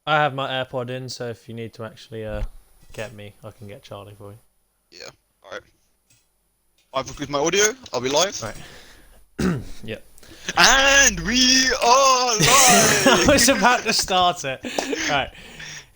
I have my AirPod in, so if you need to actually get me, I can get Charlie for you. Yeah. Alright. I've recorded my audio. I'll be live. Right. Yep. And we are I live! was about to start it. Right.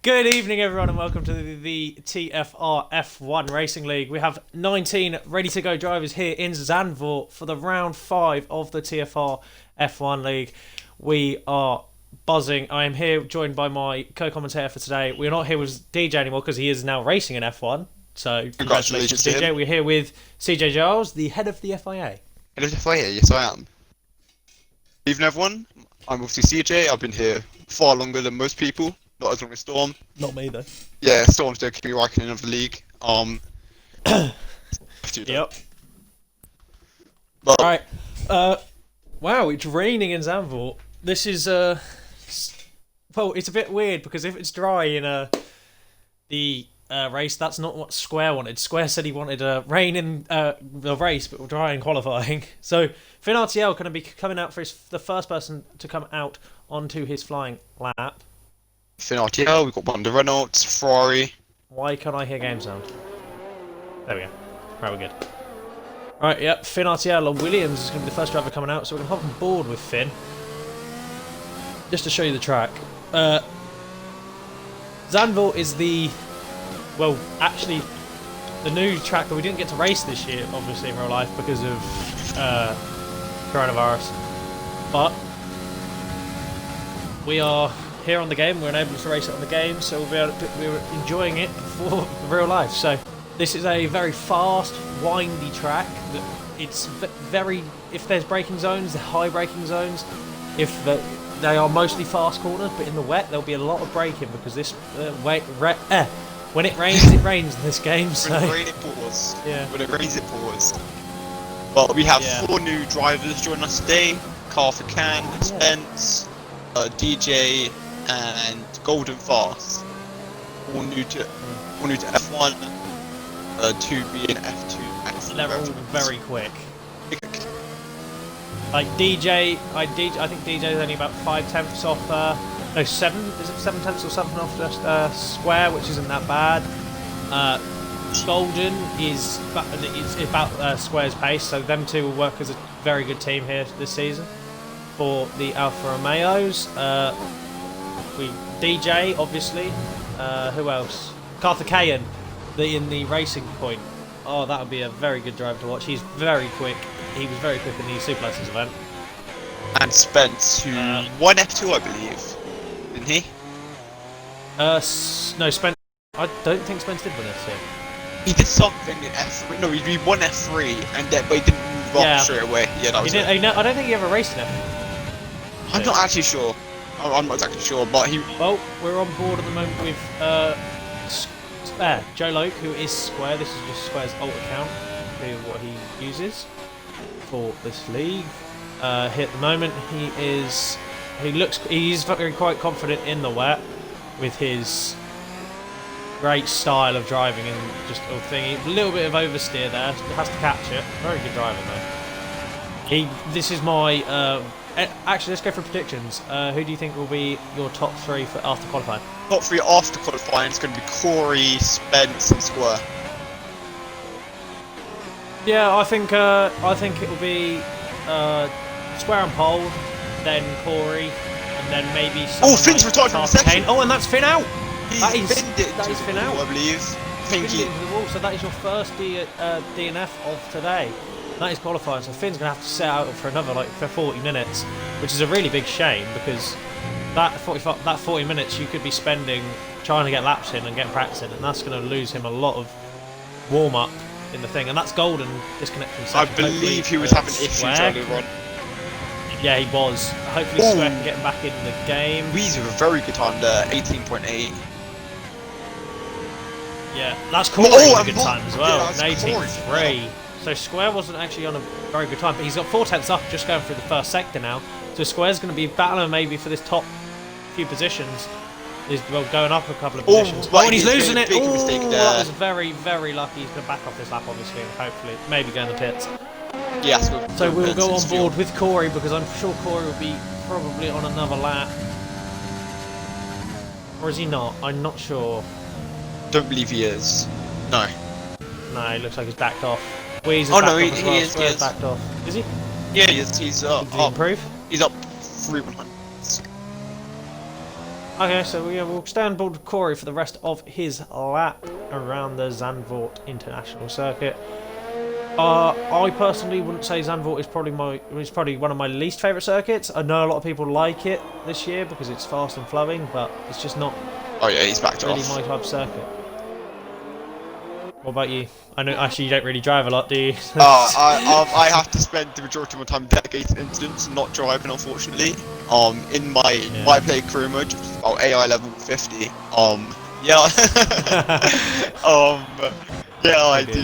Good evening, everyone, and welcome to the TFR F1 Racing League. We have 19 ready-to-go drivers here in Zandvoort for the round 5 of the TFR F1 League. We are buzzing. I am here joined by my co-commentator for today. We're not here with DJ anymore because he is now racing in F1. So congratulations, DJ. Him. We're here with CJ Giles, the head of the FIA. Head of the FIA, yes I am. Evening everyone, I'm obviously CJ. I've been here far longer than most people. Not as long as Storm. Not me though. Yeah, Storm's still keeping me Raikkonen of the league. Yep. But, Right. Wow, it's raining in Zandvoort. This is well, it's a bit weird because if it's dry in the race, that's not what Square wanted. Square said he wanted rain in the race, but dry in qualifying. So Finn RTL going to be coming out for the first person to come out onto his flying lap. Finn RTL, we've got Wanda Reynolds, Ferrari. Why can't I hear game sound? There we go. Right, we're good. Right, yep, Finn RTL or Williams is going to be the first driver coming out, so we're going to hop on board with Finn. Just to show you the track. Zandvoort is well, actually, the new track that we didn't get to race this year, obviously, in real life, because of coronavirus. But we are here on the game, we're unable to race it on the game, so we're enjoying it for real life. So this is a very fast, windy track. It's very, if there's braking zones, they're high braking zones. They are mostly fast corners, but in the wet there'll be a lot of braking because this when it rains in this game. So When it rains, it pours. Yeah. When it rains, it pours. But we have 4 new drivers joining us today. Carl for Can, Spence, DJ, and Golden Fast. All new to F1. 2B and F2. they're all very quick. Like DJ, I think DJ is only about 5/10 off. No, 7. Is it 7/10 or something off just Square, which isn't that bad. Golden is about Square's pace, so them two will work as a very good team here this season. For the Alfa Romeos, DJ obviously. Who else? Karthikeyan, in the racing point. Oh, that would be a very good driver to watch. He's very quick. He was very quick in the Super License event. And Spence, who won F2, I believe, didn't he? No, Spence. I don't think Spence did win this year. He did something in F3. No, he won F3, but he didn't move up straight away. Yeah, that was it. I don't think he ever raced in F3. I'm not actually sure. I'm not exactly sure, but he. Well, we're on board at the moment with Joe Loke, who is Square. This is just Square's alt account, what he uses for this league. Here at the moment, he's very quite confident in the wet with his great style of driving and just a thing. A little bit of oversteer there, has to catch it. Very good driving though. This is my. Actually, let's go for predictions. Who do you think will be your top 3 for after qualifying? Top 3 after qualifying is going to be Corey, Spence, and Square. Yeah, I think it will be Square and Pole, then Corey, and then maybe. Finn's retired from the section. Oh, and that's Finn out. That is Finn out. I believe. So that is your first DNF of today. That is qualifying, so Finn's going to have to set out for another for 40 minutes, which is a really big shame because that 40 minutes you could be spending trying to get laps in and getting practicing, and that's going to lose him a lot of warm up in the thing. And that's Golden disconnecting. I believe he was having issues earlier on. Yeah, he was. Hopefully, Square can get him back in the game. Weezy with a very good time there, 18.8. Yeah, that's Corey a good time as well, 18.3. So Square wasn't actually on a very good time, but he's got 4/10 up just going through the first sector now. So Square's going to be battling maybe for this top few positions. He's going up a couple of positions. And he's losing it. That was very, very lucky. He's going to back off this lap, obviously, and hopefully maybe go in the pits. Yes. So we'll go on board with Corey because I'm sure Corey will be probably on another lap. Or is he not? I'm not sure. Don't believe he is. No. No, he looks like he's backed off. Weeze is Oh backed no, off he as well. is. He Square's is. backed off. Is he? Yeah, he is. He's Did he up. improve? He's up 300. Okay, so we'll stay on board with Corey for the rest of his lap around the Zandvoort International Circuit. I personally wouldn't say Zandvoort is probably one of my least favourite circuits. I know a lot of people like it this year because it's fast and flowing, but it's just not Oh yeah, he's backed really off. my type of circuit. What about you? I know actually you don't really drive a lot, do you? I have to spend the majority of my time dedicated to incidents, not driving, unfortunately. In my play career mode, which is about AI level 50. Yeah. Yeah, I do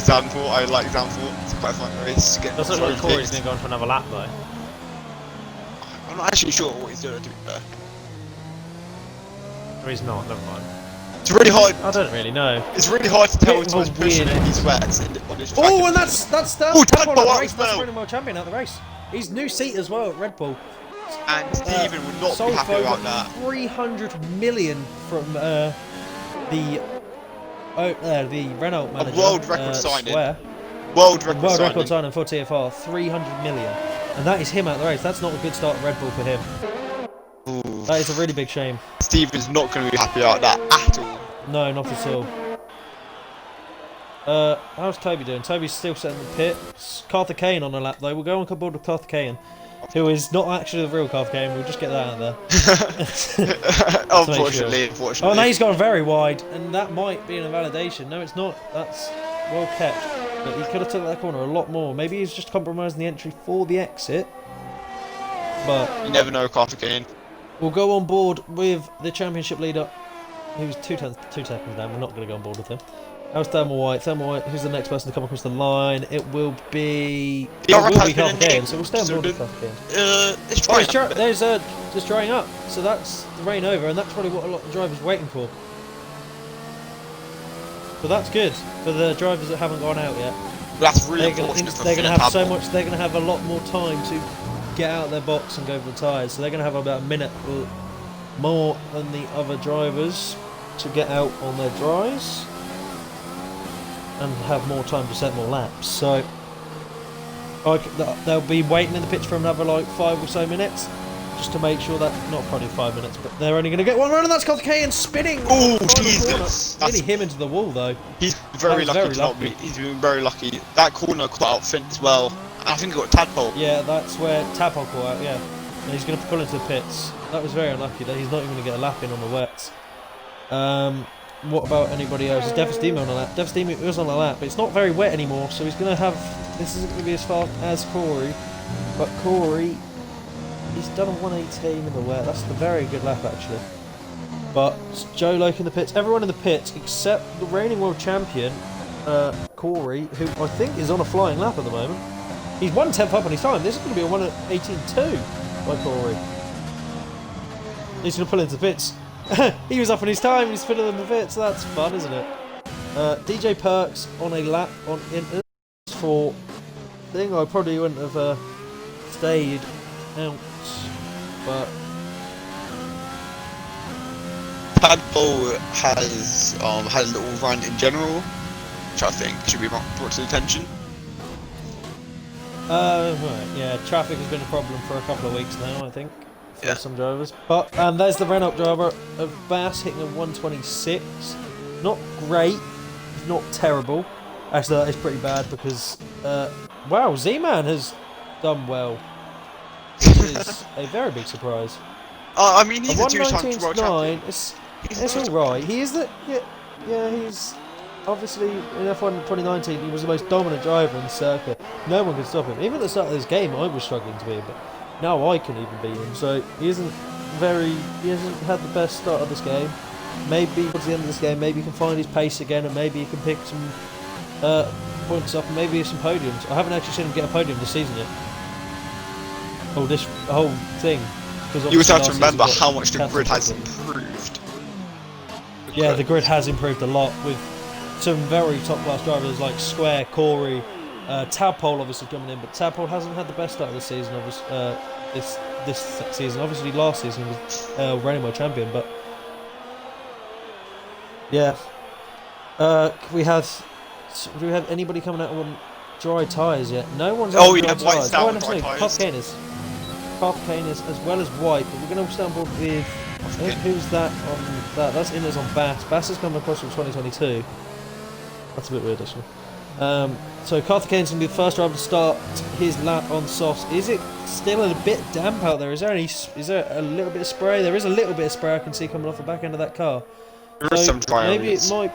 Zandvoort. I like Zandvoort. It's quite a fun race. Does look like Corey's going to go on for another lap though. I'm not actually sure what he's doing, to be fair. Or he's not. Never mind. It's really hard. I don't really know. It's really hard to tell Bit which of a one's pushing weird- and he's wet. On this track. Oh, and that's Oh, Tadpole out Tadpole the out race. as That's well. Running World Champion out the race. He's new seat as well at Red Bull. And Steven would not be Sold happy for about over that. 300 million from the Renault manager. world record signing. Square. World record World signing. record signing for TFR, 300 million. And that is him out the race. That's not a good start at Red Bull for him. Ooh. That is a really big shame. Steven's not going to be happy about that at all. No, not at all. How's Toby doing? Toby's still sitting in the pits. Carther Kane on a lap though. We'll go on board with Carther Kane, who is not actually the real Carther Kane. We'll just get that out of there. Unfortunately. Oh, now he's gone very wide, and that might be an invalidation. No, it's not. That's well kept. But he could have took that corner a lot more. Maybe he's just compromising the entry for the exit. But You never know, Carter Kane. we'll go on board with the championship leader. He was 2 seconds down. We're not going to go on board with him. How's Thermal White? Thermal White, who's the next person to come across the line? It will be... The It will RF be has been Carther Kane, named, so we'll stay on so board with the- Carther Kane. It's trying. There's just drying up, so that's the rain over, and that's probably what a lot of drivers are waiting for. But that's good for the drivers that haven't gone out yet. That's really They're unfortunate for going to Philip have so Tadpole. much. They're going to have a lot more time to get out of their box and go for the tyres. So they're going to have about a minute or more than the other drivers to get out on their dries and have more time to set more laps. So they'll be waiting in the pits for another like 5 or so minutes, just to make sure that not probably 5 minutes, but they're only going to get one run, and that's Carther Kane spinning. Oh, Final Jesus. corner. Nearly him into the wall though. He's very That was lucky very to not lucky. be. He's been very lucky. That corner quite out Finn as well. And I think he got Tadpole. Yeah, that's where Tadpole caught out, yeah. And he's going to pull into the pits. That was very unlucky that he's not even going to get a lap in on the wets. What about anybody else? Is Defus Demo on a lap? Defus Demo was on a lap, but it's not very wet anymore, so he's going to have... This isn't going to be as fast as Corey. But Corey, he's done a 118 in the wet. That's a very good lap, actually. But Joe Loke in the pits. Everyone in the pits, except the reigning world champion, Corey, who I think is on a flying lap at the moment. He's 1/10 up on his time. This is going to be a 1:18.2 by Corey. He's going to pull into the pits. He was up on his time. He's filling in the pits. That's fun, isn't it? DJ Perks on a lap on in for thing. I probably wouldn't have stayed out, but Tadpole has had a little run in general, which I think should be brought to attention. right, yeah, traffic has been a problem for a couple of weeks now, I think, for Yeah. some drivers. But there's the Renault driver of Bass hitting a 126. Not great, not terrible. Actually, that is pretty bad because wow, Z-Man has done well, which is a very big surprise. I mean, he's A a two-time world 119.9, champion. it's all right. He is the yeah. He's obviously in F1 2019. He was the most dominant driver in the circuit. No one could stop him. Even at the start of this game, I was struggling to beat him, but now I can even beat him. So he hasn't had the best start of this game. Maybe towards the end of this game, maybe he can find his pace again, and maybe he can pick some points up, and maybe some podiums. I haven't actually seen him get a podium this season yet. Oh, this whole thing. You also have to remember how much the grid has improved. Yeah, the grid has improved a lot with some very top class drivers like Square, Corey, Tadpole obviously coming in, but Tadpole hasn't had the best start of the season. Obviously, this season. Obviously, last season was reigning world champion, but yeah. Do we have anybody coming out on dry tyres yet? No one's on dry tyres. Oh, no, Carthagena as well as White, but we're going to start on board with who's that on that? That's Innes on Bass. Bass has come across from 2022. That's a bit weird, actually. So Carthagena's going to be the first driver to start his lap on softs. Is it still a bit damp out there? Is there a little bit of spray? There is a little bit of spray I can see coming off the back end of that car. There is some dry areas. Maybe it might.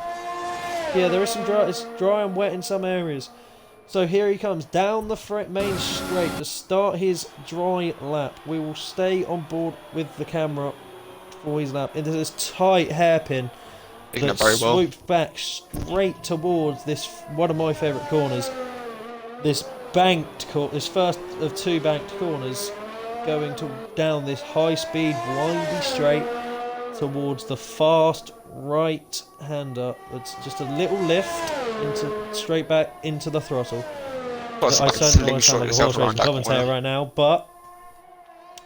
Yeah, there is some dry. It's dry and wet in some areas. So here he comes down the main straight to start his dry lap. We will stay on board with the camera for his lap into this tight hairpin that swoops back straight towards this one of my favourite corners. This this first of two banked corners, going down this high-speed, windy straight towards the fast right-hander. It's just a little lift straight back into the throttle. I certainly want to sound like a horse racing commentator right now, but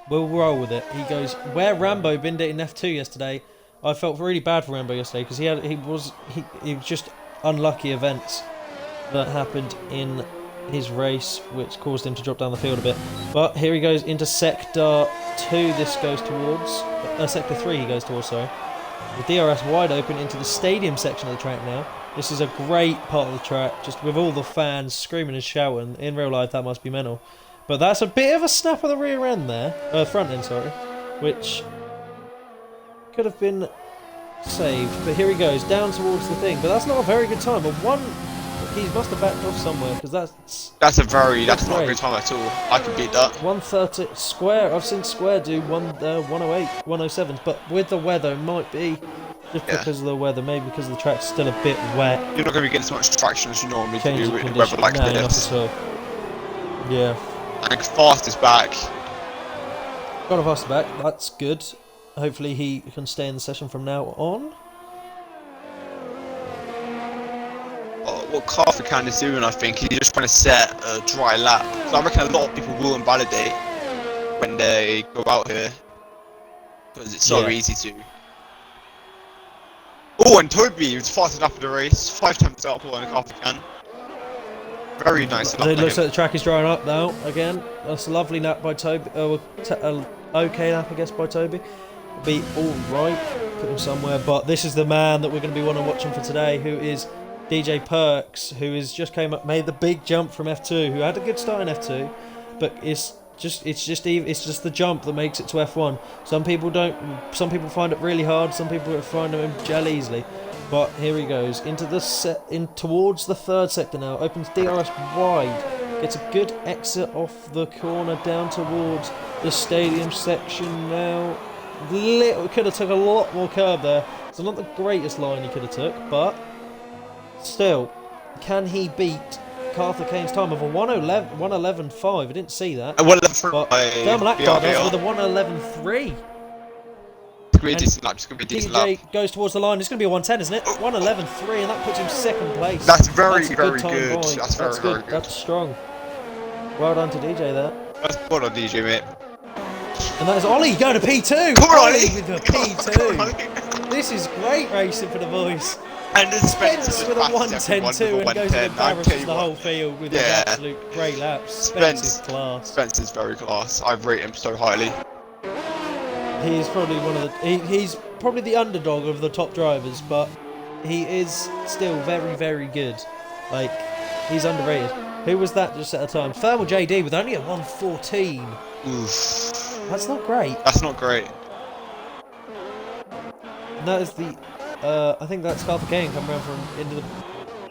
we'll roll with it. He goes where Rambo binned it in F2 yesterday. I felt really bad for Rambo yesterday because he was just unlucky events that happened in his race, which caused him to drop down the field a bit. But here he goes into sector 2. This goes towards sector 3. He goes towards, sorry. The DRS wide open into the stadium section of the track now. This is a great part of the track, just with all the fans screaming and shouting. In real life, that must be mental. But that's a bit of a snap of the rear end there, front end, sorry, which could have been saved. But here he goes down towards the thing. But that's not a very good time. He must have backed off somewhere because that's not a good time at all. I can beat that. 130 Square. I've seen Square do 108, 107s, but with the weather, it might be just because of the weather. Maybe because the track's still a bit wet. You're not going to be getting as much traction as you normally do with weather like this. Yeah. And Fast is back. Got a Fast back. That's good. Hopefully he can stay in the session from now on. What Carthageena is doing, I think, he's just trying to set a dry lap. So I reckon a lot of people will invalidate when they go out here because it's so easy to. Oh, and Toby was fast enough in the race, 5 times up on Carthageena. Very nice. It looks like the track is drying up now again. That's a lovely lap by Toby. Okay lap, I guess, by Toby. Be all right, put him somewhere. But this is the man that we're going to be watching for today, who is DJ Perks, who has just made the big jump from F2, who had a good start in F2, but it's just the jump that makes it to F1. Some people find it really hard, some people find it gel easily. But here he goes into towards the third sector now. Opens DRS wide, gets a good exit off the corner down towards the stadium section now. Could have took a lot more curb there. It's not the greatest line he could have took, but still, can he beat Carthagena's time of a 1:11.5? I didn't see that. But Dermal Akbar does with a 1:11.3. DJ goes towards the line. It's going to be a 1:10, isn't it? 1:11.3, and that puts him second place. That's very good. That's good. That's strong. Well done to DJ there. Well done, DJ, mate. And that is Ollie going to P2. Come on, Ollie! With the P2. This is great racing for the boys. And then Spence with a 1:10.2 and goes and embarrasses the whole field with an absolute great laps. Spence is class. Spence is very class. I rate him so highly. He's probably he's probably the underdog of the top drivers, but he is still very, very good. Like, he's underrated. Who was that just at a time? Thermal JD with only a 1:14. Oof. That's not great. That's not great. And that is the I think that's Carthagena coming around from into the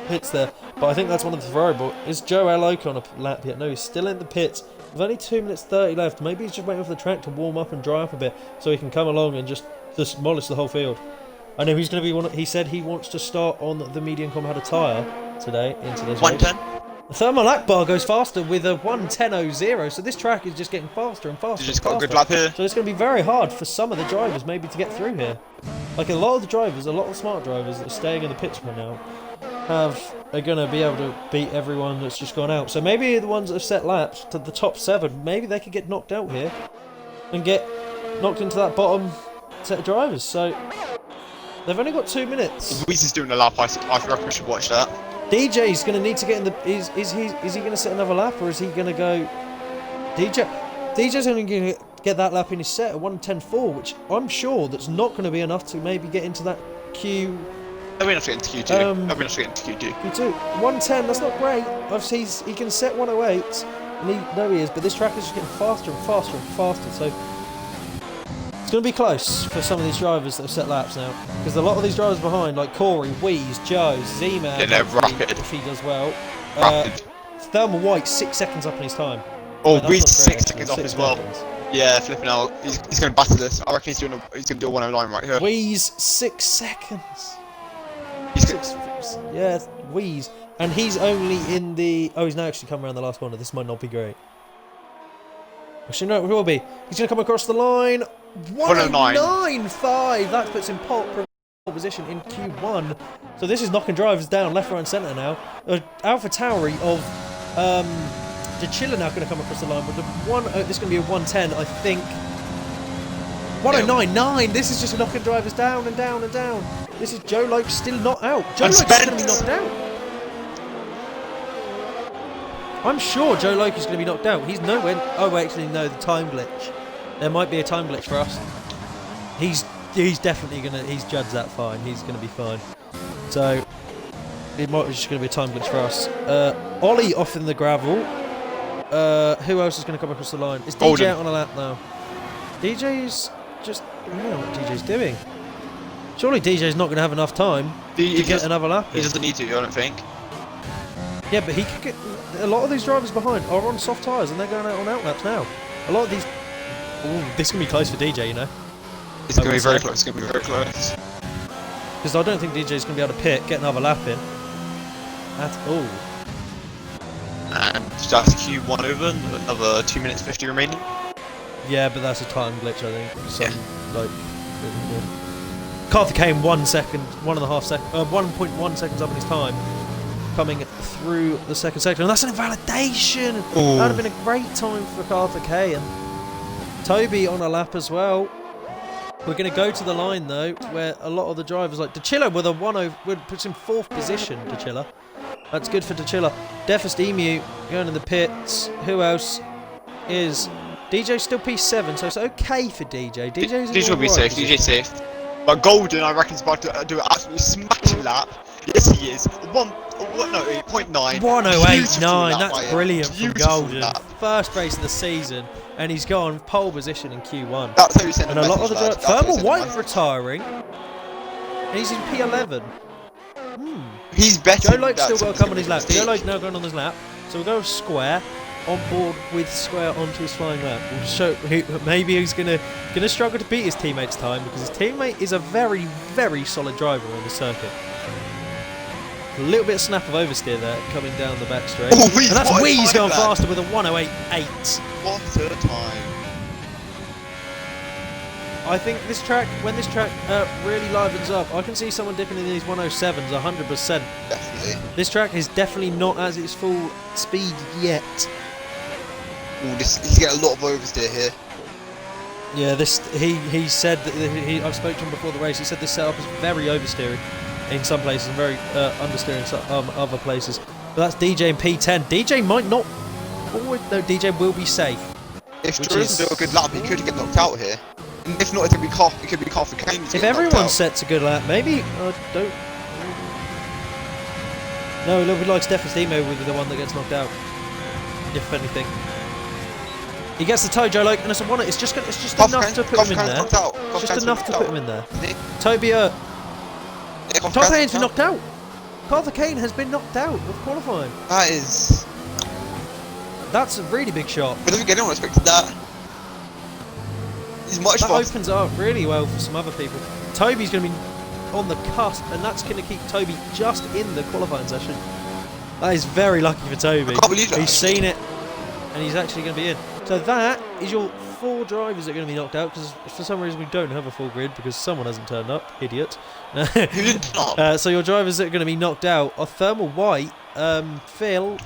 pits there. But I think that's one of the Ferrari. But is Joe Alok on a lap yet? No, he's still in the pits. With only 2 minutes 30 left. Maybe he's just waiting for the track to warm up and dry up a bit so he can come along and just demolish the whole field. I know he's going to be he said he wants to start on the medium compound tyre today into this 1:10. Thermal Akbar goes faster with a 1:10.0, so this track is just getting faster and faster. He's just got a good lap here. So it's going to be very hard for some of the drivers maybe to get through here. Like a lot of the drivers, a lot of the smart drivers that are staying in the pits right now, are going to be able to beat everyone that's just gone out. So maybe the ones that have set laps to the top 7, maybe they could get knocked out here and get knocked into that bottom set of drivers. So they've only got 2 minutes. Weez is doing a lap. I reckon we should watch that. DJ's going to need to get in the. Is he going to set another lap, or is he going to go? DJ's only going to get that lap in his set at 1:10.4, which I'm sure that's not going to be enough to maybe get into that Q. No, we're not getting to Q2. No, we're not getting to Q2. Q2 1:10. That's not great. Obviously, he can set 1:08, and he is. But this track is just getting faster and faster and faster. So it's going to be close for some of these drivers that have set laps now, because a lot of these drivers behind, like Corey, Weez, Joe, Z-Man, yeah, they're rapid. If he does well. Rapid. Thermal White 6 seconds up in his time. Oh, Wait, Weez that's not great, 6 seconds off actually. as well. 6 seconds. Yeah, flipping out. He's going to battle this. I reckon he's going to do a 109 right here. Weez 6 seconds. He's Yeah, Weez. And he's only in the... Oh, he's now actually come around the last corner. This might not be great. Actually, no, it will be. He's going to come across the line. 109.5. That puts him pole position in Q1. So this is knocking drivers down left, right and centre now. Alpha Tauri of the Chiller now going to come across the line. But this is going to be a 110, I think. 109.9. This is just knocking drivers down and down and down. This is Joe Loke still not out. Joe Loke's going to be knocked out. I'm sure Joe Loke is going to be knocked out. He's nowhere. Oh, actually, no, the time glitch. There might be a time glitch for us. He's definitely going to. He's judged that fine. He's going to be fine. So it might be just going to be a time glitch for us. Ollie off in the gravel. Who else is going to come across the line? Is DJ out on a lap now? DJ's just. I don't know what DJ's doing. Surely DJ's not going to have enough time to get another lap. He doesn't need to, I don't think. Yeah, but he could get. A lot of these drivers behind are on soft tyres and they're going out on outlaps now. A lot of these. Ooh, this is going to be close for DJ, you know. It's going to be very close. It's going to be very close. Because I don't think DJ's going to be able to pit, get another lap in. At all. And that's Q1 over, another 2 minutes 50 remaining. Yeah, but that's a time glitch, I think. Some, like. Carter came 1 second, 1.5 seconds, 1.1 seconds up in his time. Coming through the second section, and that's an invalidation. Ooh. That would have been a great time for Carter K and Toby on a lap as well. We're going to go to the line though, where a lot of the drivers like DeChilla with a 1-0 would put him 4th position. DeChilla, that's good for DeChilla. Defest Emu going in the pits. Who else is DJ? Still P7, so it's okay for DJ. DJ will be safe. DJ's safe. But Golden, I reckon, is about to do an absolutely smashing lap. Yes, he is. 0.9. 108.9. That's brilliant from Golden. Lap. First race of the season, and he's gone pole position in Q1. That's how you send and a lot of the Thermal White retiring, and he's in P11. He's better. Joe Loke's still got to come on his lap. Joe Loke now going on his lap, so we'll go Square on board with Square onto his flying lap. We'll show maybe he's gonna struggle to beat his teammate's time, because his teammate is a very, very solid driver on the circuit. A little bit of snap of oversteer there coming down the back straight. Oh, Weez, and that's Weez going faster with a 108.8. What a time. I think when this track really livens up, I can see someone dipping in these 107s 100%. Definitely. This track is definitely not at its full speed yet. Ooh, he's getting a lot of oversteer here. Yeah, he said that I've spoken to him before the race. He said this setup is very oversteering in some places and very understeering in some other places. But that's DJ in P10. DJ might not. No, DJ will be safe. If Drew doesn't do a good lap, he could get knocked out here. And if not, it could be Carl for Kane. If everyone sets a good lap, maybe don't. No, look, we like Steffen's Demo with the one that gets knocked out. If anything, he gets the toe, Joe Loke, and it's a one. It's just enough to put him in there. Just enough to put him in there. Toby, Top Kane's been knocked out. Carter Kane has been knocked out of qualifying. That's a really big shot. I don't think anyone expected that. He's much that opens it up really well for some other people. Toby's going to be on the cusp, and that's going to keep Toby just in the qualifying session. That is very lucky for Toby. I can't believe that. He's seen it, and he's actually going to be in. So that is your 4 drivers that are going to be knocked out, because for some reason we don't have a full grid because someone hasn't turned up. Idiot. So your drivers that are going to be knocked out are Thermal White, Phil.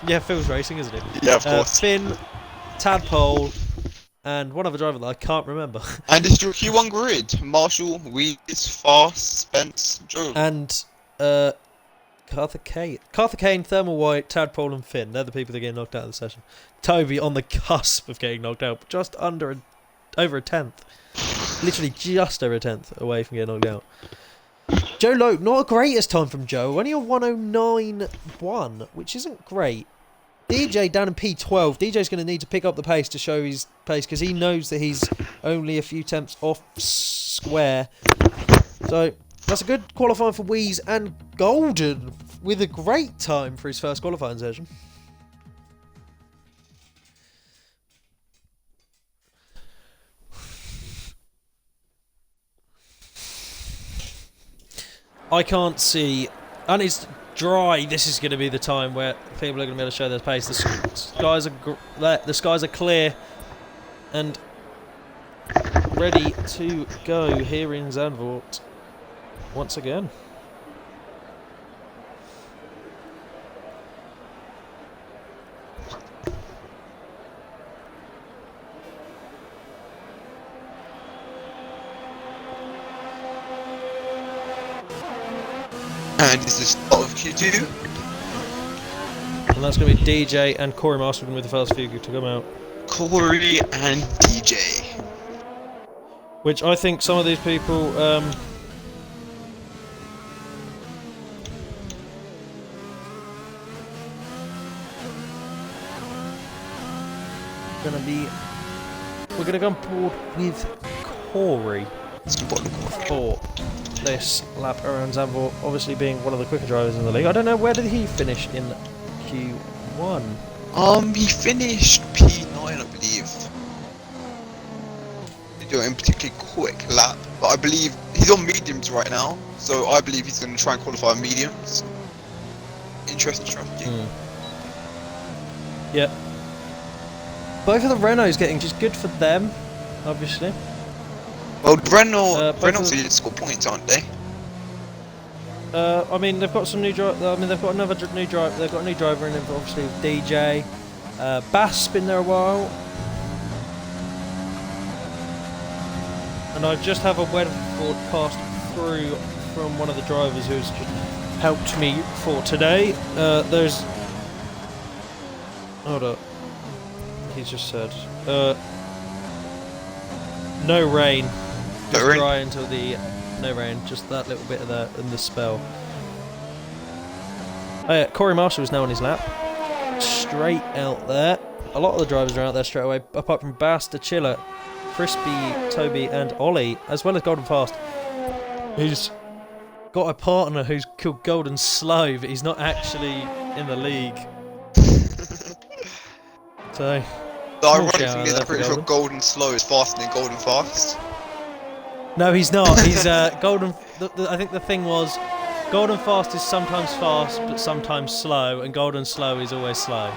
Yeah, Phil's racing, isn't it? Yeah, of course. Finn, Tadpole, and one other driver that I can't remember. And it's your Q1 grid. Marshall, Weeds, Fast, Spence, Joe. And Carthagane, Thermal White, Tadpole and Finn. They're the people that are getting knocked out of the session. Toby on the cusp of getting knocked out, just over a tenth. Literally just over a tenth away from getting knocked out. Joe Lope, not a greatest time from Joe, only a 109.1, which isn't great. DJ down in P12. DJ's going to need to pick up the pace to show his pace because he knows that he's only a few tenths off square. So that's a good qualifying for Wheeze and Golden with a great time for his first qualifying session. I can't see, and it's dry. This is going to be the time where people are going to be able to show their pace. The skies are clear and ready to go here in Zandvoort once again. And this is the start of Q2. And that's going to be DJ and Corey Master with the first few to come out. Corey and DJ. Which I think some of these people we're going to go on board with Corey for this lap around Zandvoort, obviously being one of the quicker drivers in the league. I don't know, where did he finish in Q1? He finished P9, I believe. Doing a particularly quick lap, but I believe he's on mediums right now, so I believe he's going to try and qualify on mediums. Interesting strategy. Yep. Both of the Renaults getting just good for them, obviously. Well, Renault's need to score points, aren't they? I mean, they've got some new driver. I mean, they've got another new driver. They've got a new driver in, obviously with DJ. Bass been there a while, and I just have a weather forecast through from one of the drivers who's just helped me for today. There's. Hold up. He's just said. No rain. Just dry until the no rain. Just that little bit of that in the spell. Oh yeah, Corey Marshall is now on his lap. Straight out there. A lot of the drivers are out there straight away, apart from Bass, Chiller, Crispy, Toby, and Ollie, as well as Golden Fast, who's got a partner who's called Golden Slow, but he's not actually in the league. So ironically, I'm pretty sure Golden Slow is faster than Golden Fast. No, he's not. He's Golden. I think the thing was, Golden Fast is sometimes fast but sometimes slow, and Golden Slow is always slow.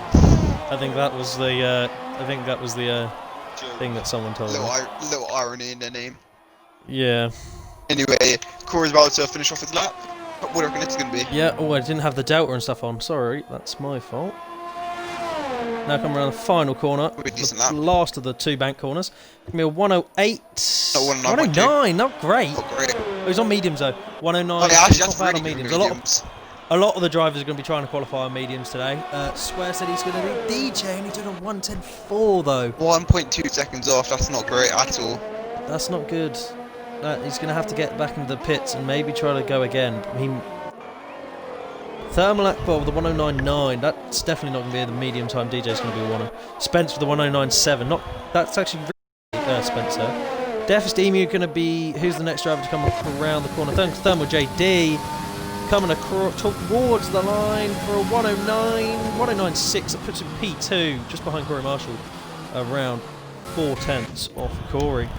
I think that was the. Thing that someone told me. Little irony in their name. Yeah. Anyway, Corey's about to finish off his lap. What do you reckon it's going to be? Yeah. Oh, I didn't have the delta and stuff on. Sorry, that's my fault. Now coming around the final corner, the last of the 2 bank corners. Give me a 108. 109, not great. Not great. Oh, he's on mediums though. 109. Oh, yeah, not bad on mediums. A lot of the drivers are going to be trying to qualify on mediums today. Square said he's going to be DJ, and he did a 110.4 though. 1.2 seconds off. That's not great at all. That's not good. He's going to have to get back into the pits and maybe try to go again. Thermal Akbar with the 109.9, that's definitely not going to be the medium time. DJ's going to be one. Spence with the 109.7, that's actually really Spencer. Deafest Emu going to be, who's the next driver to come around the corner? Thermal JD coming towards the line for a 109.6, that puts him P2, just behind Corey Marshall, around 4 tenths off Corey.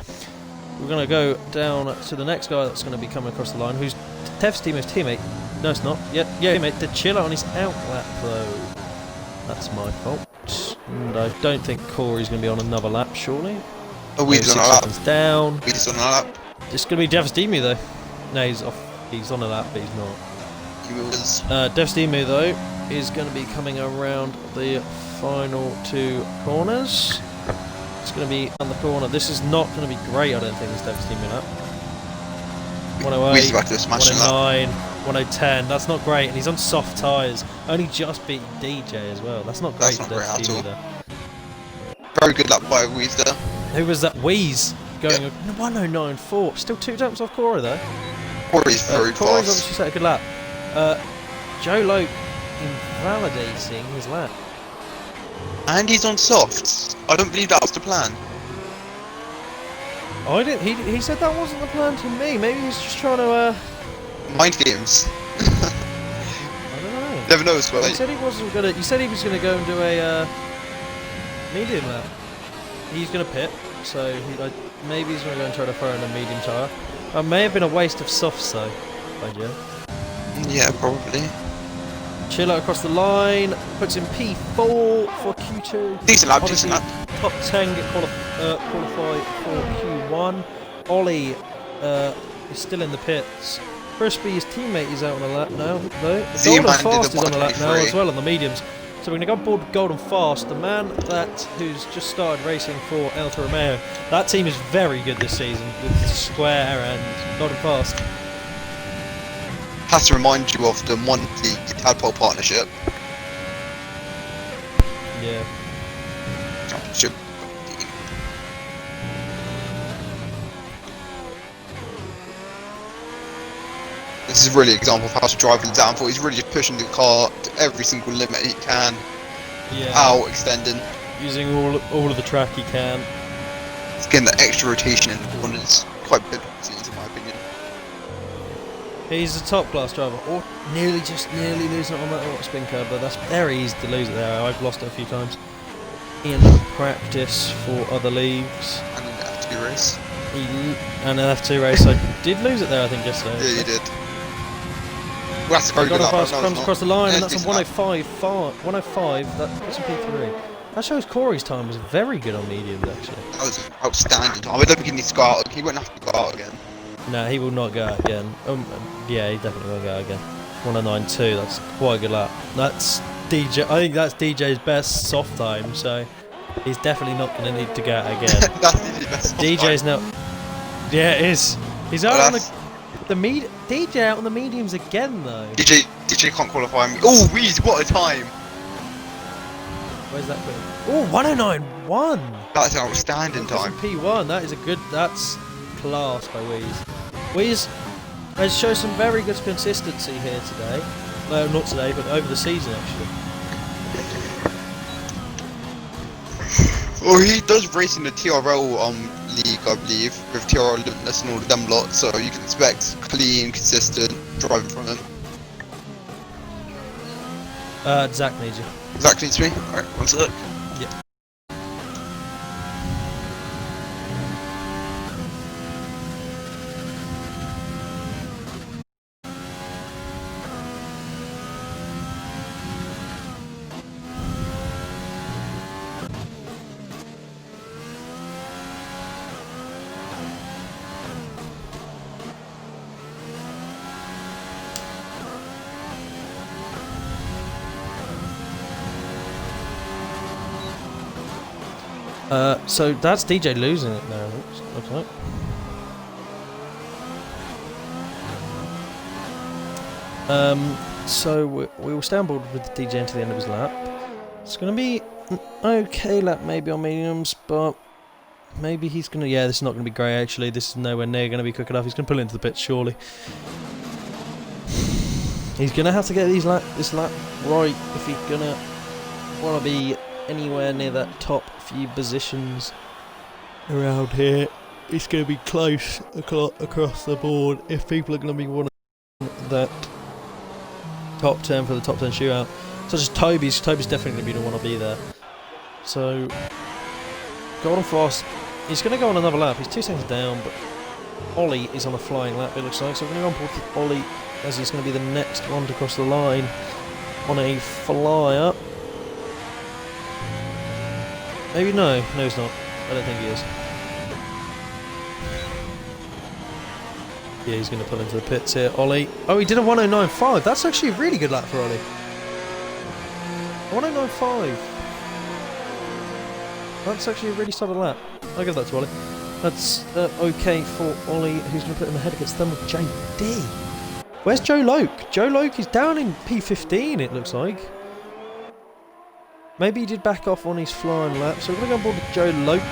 We're going to go down to the next guy that's going to be coming across the line, who's Tev's teammate. No, it's not. Yeah, teammate. The Chiller on his out lap though. That's my fault. And I don't think Corey's going to be on another lap, surely. Oh, we're on 6 a lap. seconds down. We're on a lap. It's going to be Devastemu though. No, he's off. He's on a lap, but he's not. He was. Devastemu though is going to be coming around the final 2 corners. It's going to be on the corner. This is not going to be great, I don't think, this Devastemu lap. 108, 109, 110. That's not great, and he's on soft tyres. Only just beat DJ as well. That's not great. That's not great at all. There. Very good lap by Weezer. Who was that? Wheeze going 109.4. Still 2 jumps off Corey though. Corey's very Corey's fast. obviously set a good lap. Joe Loke invalidating his lap. And he's on softs. I don't believe that was the plan. I didn't. He said that wasn't the plan to me. Maybe he's just trying to. Mind games. I don't know. Never knows. Well, He said he wasn't gonna. He said he was gonna go and do a medium lap. He's gonna pit, so maybe he's gonna go and try to throw in a medium tyre. It may have been a waste of softs though, by Joe. yeah, probably. Chiller across the line, puts in P4 for Q2. Decent lap, Obviously, decent lap. Top 10 get qualified for Q1. Ollie is still in the pits. Crispy, his teammate, is out on the lap now, though. Golden Fast is on the lap now as well on the mediums. So we're going to go on board with Golden Fast, the man who's just started racing for Alfa Romeo. That team is very good this season with Square and Golden Fast. Has to remind you of the monthly Tadpole partnership. Yeah. Championship. This is really an example of how to drive the downforce. He's really just pushing the car to every single limit he can. Yeah. Out, extending. Using all of the track he can. He's getting that extra rotation in the corners. Quite big scenes in my opinion. He's a top class driver, or nearly losing it on that auto spin curve, but that's very easy to lose it there. I've lost it a few times in practice for other leagues. And in the F2 race. And an F2 race, I did lose it there, I think, yesterday. Yeah, you did. Well, that's a very good lap. Comes across the line, Yeah, and that's a 105. That puts him P3. That shows Corey's time was very good on mediums, actually. That was an outstanding time. I don't think he needs to go out. He won't have to go out again. No, he will not go out again. Yeah, he definitely won't go out again. 109.2, that's quite a good lap. That's DJ. I think that's DJ's best soft time, so he's definitely not going to need to go out again. That's DJ's best soft DJ's time. now. Yeah, it is. He's out Well, on the DJ out on the mediums again, though. DJ can't qualify me. Oh, Weez, what a time! Where's that been? Oh, 109.1. That's an outstanding time. P1. That is a good. That's class by Weez. Weez has shown some very good consistency here today. No, not today, but over the season actually. Well, he does race in the TRL league, I believe, with TRL Limitless and all of them lot, so you can expect clean, consistent driving from him. Zach needs you. Zach needs me? Alright, one sec. Yeah. So that's DJ losing it now. Looks like. So we will stay on board with the DJ until the end of his lap. It's going to be an okay lap maybe on mediums, but maybe he's going to... Yeah, this is not going to be great actually. This is nowhere near going to be quick enough. He's going to pull into the pits surely. He's going to have to get this lap right if he's going to want to be anywhere near that top few positions around here. It's going to be close across the board if people are going to be wanting that top 10 for the top 10 shootout, such as Toby's definitely going to want to be there. So Golden Fast, he's going to go on another lap. He's 2 seconds down, but Ollie is on a flying lap, it looks like. So we're going to go on board with Ollie as he's going to be the next one to cross the line on a flyer. Maybe no. No, he's not. I don't think he is. Yeah, he's going to pull into the pits here. Ollie. Oh, he did a 109.5. That's actually a really good lap for Ollie. 109.5. That's actually a really solid lap. I'll give that to Ollie. That's okay for Ollie, who's going to put him ahead against them with JD. Where's Joe Loke? Joe Loke is down in P15, it looks like. Maybe he did back off on his flying lap, so we're going to go on board with Joe Loke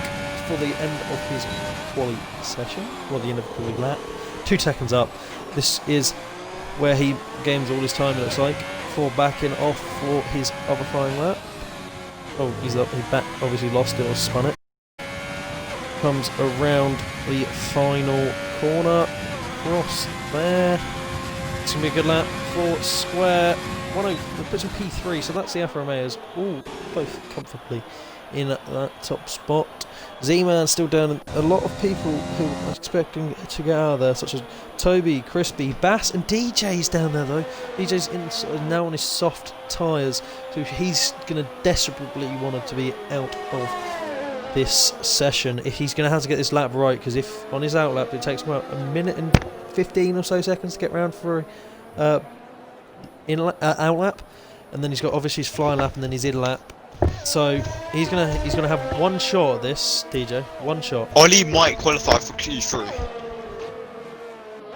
for the end of his quali session, or the end of the quali lap. 2 seconds up. This is where he gains all his time, it looks like, for backing off for his other flying lap. Oh, he's up, he obviously lost it or spun it. Comes around the final corner, cross there. It's going to be a good lap for Square. Puts in P3, so that's the FRMAs all both comfortably in that top spot. Z-Man still down. A lot of people who are expecting to get out of there, such as Toby, Crispy, Bass, and DJ's down there though. DJ's now on his soft tyres, so he's going to desperately want to be out of this session. If he's going to have to get this lap right, because if on his out lap it takes him about a minute and 15 or so seconds to get round for out lap, and then he's got obviously his flying lap and then his in lap. So he's gonna have one shot at this, DJ. One shot. Ollie might qualify for Q3.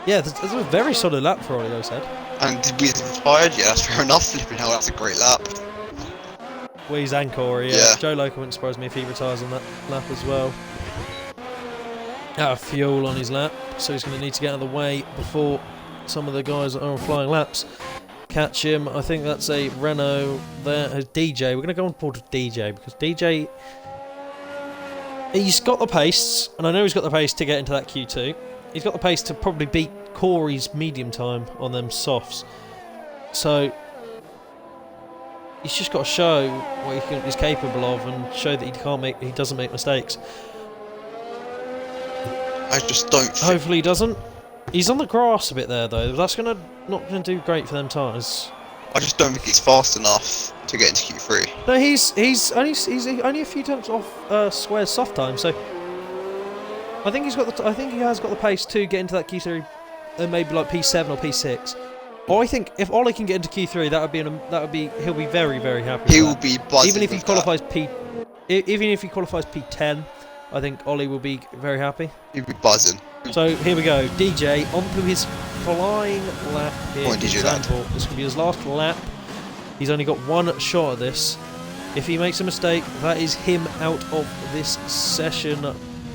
Yeah, this is a very solid lap for Ollie, I said. And to be inspired, yeah, that's fair enough. Flipping hell, that's a great lap. Weeze and Corey, yeah. Joe Loco wouldn't surprise me if he retires on that lap as well. Out of fuel on his lap, so he's going to need to get out of the way before some of the guys that are on flying laps catch him. I think that's a Renault there. DJ, we're going to go on board with DJ because DJ, he's got the pace, and I know he's got the pace to get into that Q2. He's got the pace to probably beat Corey's medium time on them softs. So he's just got to show what he's capable of and show that he doesn't make mistakes. I just don't. Hopefully he doesn't. He's on the grass a bit there though. That's not gonna do great for them tyres. I just don't think he's fast enough to get into Q3. No, he's only a few tenths off Square's soft time, so I think he has got the pace to get into that Q3, and maybe like P7 or P6. Or I think if Ollie can get into Q3, he'll be very, very happy. He will be buzzing. Even if he qualifies P10, I think Ollie will be very happy. He'll be buzzing. So here we go, DJ onto his flying lap here. DJ This is going to be his last lap. He's only got one shot at this. If he makes a mistake, that is him out of this session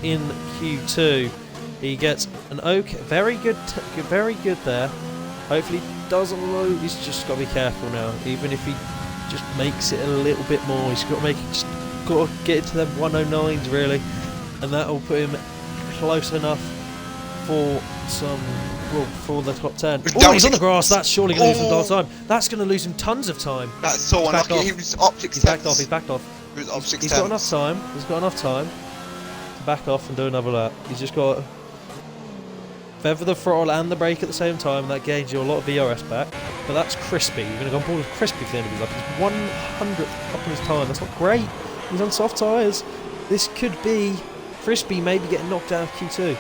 in Q2. He gets an okay, very good there. Hopefully he doesn't lose. He's just got to be careful now. Even if he just makes it a little bit more, he's got to get into them 109s really, and that will put him close enough for for the top 10. Oh, he's on the grass. That's surely going to lose him a lot of time. That's going to lose him tons of time. That's so unlucky. He was up 6 He's backed off. He's backed off. He was up 6 He's got enough time. He's got enough time to back off and do another lap. He's just got to feather the throttle and the brake at the same time. That gains you a lot of VRS back. But that's Crispy. You're going to go on board with Crispy for the end of his lap. He's 100th up on his time. That's not great. He's on soft tyres. This could be Crispy maybe getting knocked out of Q2.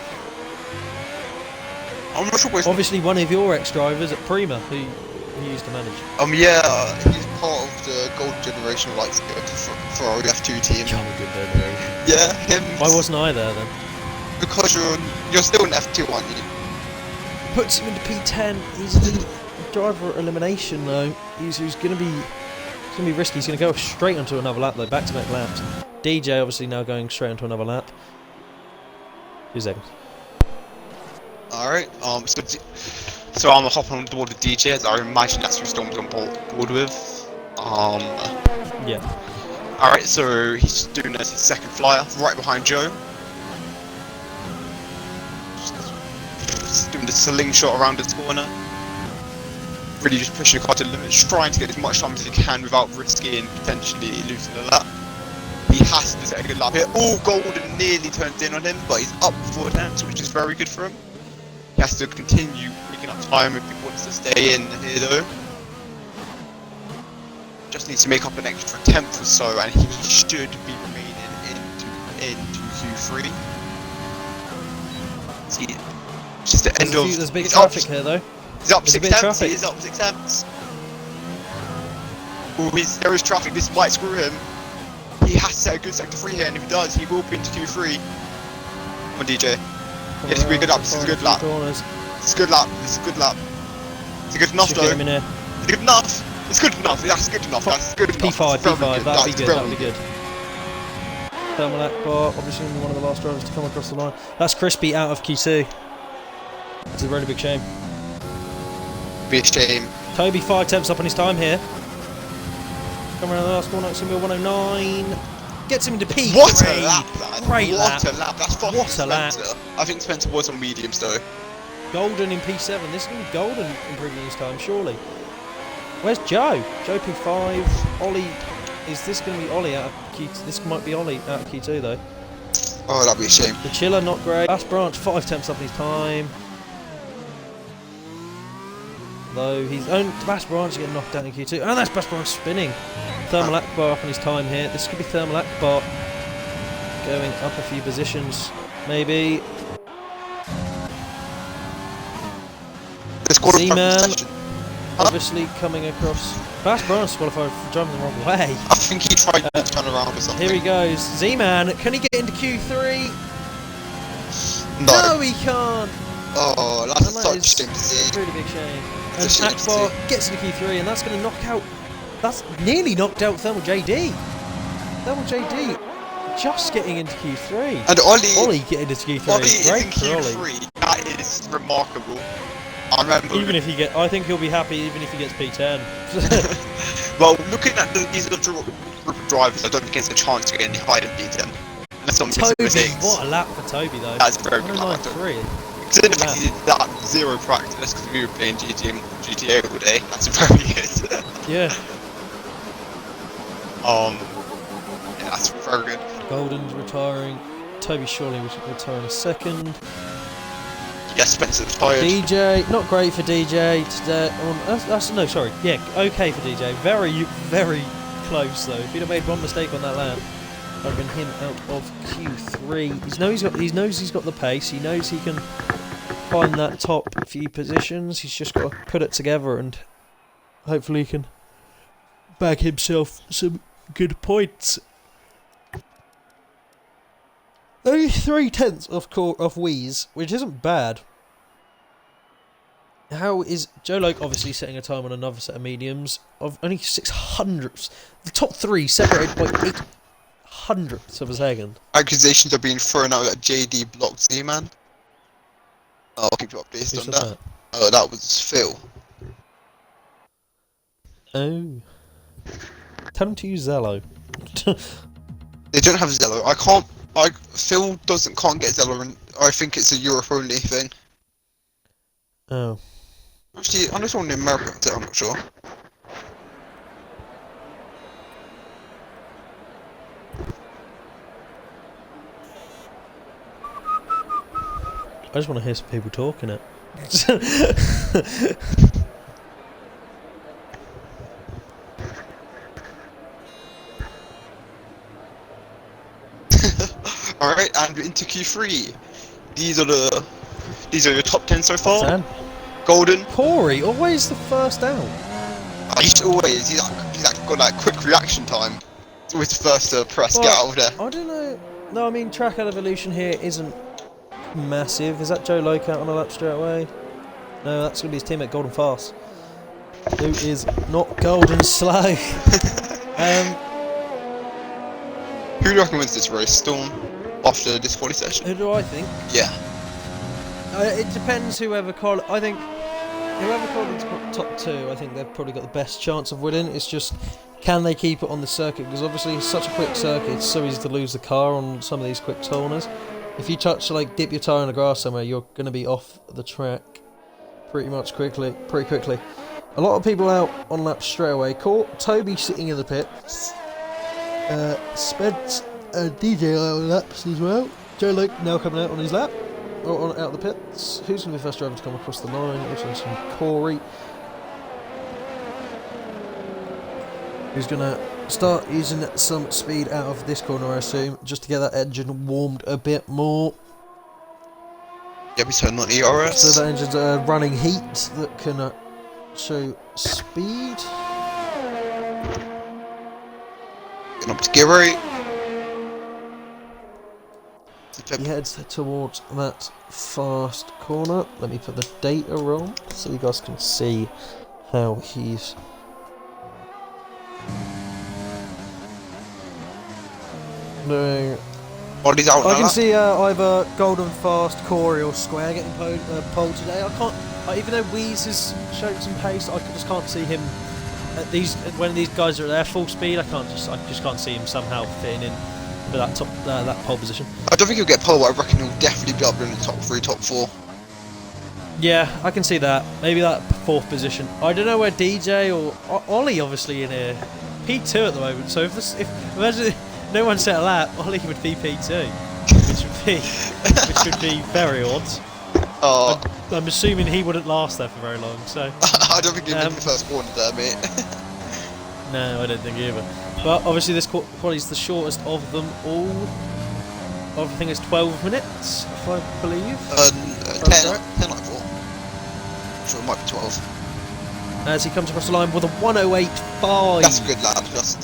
I'm not sure. Obviously, one of your ex-drivers at Prima, who you used to manage. Yeah, he's part of the Gold Generation Lights Ferrari F2 team. Yeah, him. Why wasn't I there then? Because you're still in F2, aren't you? Puts him into P10. He's the driver elimination though. He's going to be risky. He's going to go straight onto another lap though, back-to-back laps. DJ obviously now going straight onto another lap. 2 seconds. Alright, so I'm hopping on board with DJ, as I imagine that's who Storm's on board with. Yeah. Alright, so he's doing his second flyer, right behind Joe. Just doing the slingshot around the corner. Really just pushing the car to the limits, trying to get as much time as he can without risking potentially losing the lap. He has to take a good lap here. Oh, Golden nearly turns in on him, but he's up 4 attempts, which is very good for him. He has to continue picking up time if he wants to stay in here though. Just needs to make up an extra 10th or so, and he should be remaining into Q3. See, it's just the end of. There's big traffic here though. He's up There's 6 tenths. He's up 6 tenths. Oh, there is traffic. This might screw him. He has to set a good sector 3 here, and if he does, he will be into Q3. Come on, DJ. Yes, it's a good lap. This is a good lap. It's a good lap. This is a good lap. Is it good enough though? Is it good enough? It's good enough. That's good enough. That's good enough. P5. That'd be good. Thermal Akbar, obviously one of the last drivers to come across the line. That's Crispy out of Q2. It's a really big shame. Be a shame. Toby 5 tenths up on his time here. Come around the last corner, it's going to be 109. Gets him into P3. What a lap, man. Great lap. What a lap. That's fucking What a lap. Spencer. I think Spencer was on mediums though. Golden in P7. This is going to be Golden improving his time, surely. Where's Joe? Joe P5. Ollie. Is this going to be Ollie out of Q2? This might be Ollie out of Q2 though. Oh, that'd be a shame. The Chiller, not great. Bass Branch, 5 tenths up in his time. Though he's own Bass Branch is getting knocked out in Q2. And that's Bass Branch spinning. Thermal Akbar up on his time here. This could be Thermal Akbar going up a few positions, maybe. Z-Man obviously coming across. Bass Branch qualified for driving the wrong way. I think he tried to turn around or something. Here he goes. Z-Man, can he get into Q3? No, he can't. Oh, that's such a shame to see. Really big shame. And Akbar gets into Q3, and that's going to knock out. That's nearly knocked out Thermal JD. Thermal JD just getting into Q3. And Ollie getting into Q3. Ollie is Great in for Q3. Ollie. That is remarkable. I remember. Even if he get, I think he'll be happy even if he gets P10. Well, looking at these other group of drivers, I don't think he has a chance to get any higher than P10. Unless someone gets Toby, mistakes. what a lap for Toby though. That's very good lap. Considering the fact he did that zero practice because we were playing GTA all day, that's very good. Yeah. Yeah, that's very good. Golden's retiring. Toby surely was retiring a second. Yes, Spencer's tired. DJ, not great for DJ today. No, sorry. Yeah, okay for DJ. Very, very close though. If he'd have made one mistake on that lap, I'd have been him out of Q3. He knows he's got the pace. He knows he can find that top few positions. He's just got to put it together and hopefully he can bag himself some good points. Only 3 tenths of Wheeze, which isn't bad. How is Joe Loke obviously setting a time on another set of mediums of only 600ths? The top 3 separated by 800ths of a second. Accusations are being thrown out that JD blocked Z-Man. I'll keep you updated on that. Oh, that was Phil. Oh. Tell him to use Zello. They don't have Zello. Phil can't get Zello, and I think it's a Europe only thing. Oh. Actually, I know someone in America, I'm not sure. I just want to hear some people talking it. Alright, and into Q3. These are your top 10 so far. 10. Golden. Corey, always the first out. He's always, he's got that quick reaction time. He's always the first to press, get out of there. I don't know. No, I mean, track evolution here isn't massive. Is that Joe Loke out on a lap straight away? No, that's going to be his teammate Golden Fast, who is not Golden Slow. Who do you reckon wins this race? Storm after this quali session? Who do I think? Yeah. It depends whoever I think whoever Collins top 2, I think they've probably got the best chance of winning. It's just, can they keep it on the circuit? Because obviously it's such a quick circuit, it's so easy to lose the car on some of these quick corners. If you dip your tyre in the grass somewhere, you're going to be off the track pretty quickly. A lot of people out on laps straight away. Toby sitting in the pits. Spence and DJ out on laps as well. Joe Loke now coming out on his lap. Out of the pits. Who's going to be the first driver to come across the line? It's from Corey. Who's going to start using some speed out of this corner, I assume, just to get that engine warmed a bit more. Yeah, we turn on ERS. So that engine's running heat that can show speed. Getting up to gear 8. He heads towards that fast corner. Let me put the data on so you guys can see how he's doing. Body's out I now. can see either Golden Fast, Corey or Square getting pole today. I can't, even though Wheeze has shown some pace, I just can't see him at these when these guys are at their full speed. I just can't see him somehow fitting in for that top that pole position. I don't think he'll get pole, but I reckon he'll definitely be up in the top 3, top 4. Yeah, I can see that. Maybe that 4th position. I don't know where DJ or Ollie obviously in here. P2 at the moment. So if imagine no one set a lap, Ollie would be P2, which would be very odd. I'm assuming he wouldn't last there for very long. So I don't think he'll make the first corner there, mate. No, I don't think either. But obviously this quali is the shortest of them all. I think it's 12 minutes, if I believe. 10 like 4. I'm sure it might be 12. As he comes across the line with a 108.5. That's a good lap. That's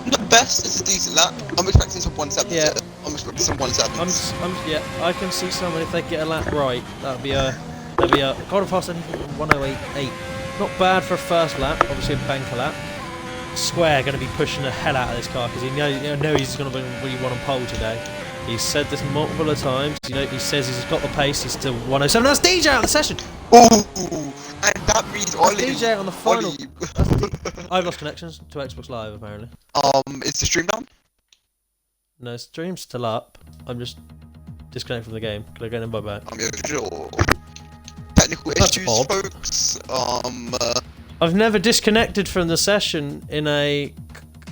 not the best. It's a decent lap. I'm expecting some 170. Yeah. I'm expecting some 170s. Yeah, I can see someone if they get a lap right. That'd be a Golden Fast 108.8. Not bad for a first lap. Obviously a banker lap. Square going to be pushing the hell out of this car because he knows he's going to really want on pole today. He's said this multiple times. You know, he says he's got the pace. He's still 107. That's DJ out of the session. Ooh, and that means Ollie. DJ on the final. I've lost connections to Xbox Live apparently. Is the stream down? No, stream's still up. I'm just disconnected from the game. Can I get in back? Sure. Technical issues, odd. folks. I've never disconnected from the session in a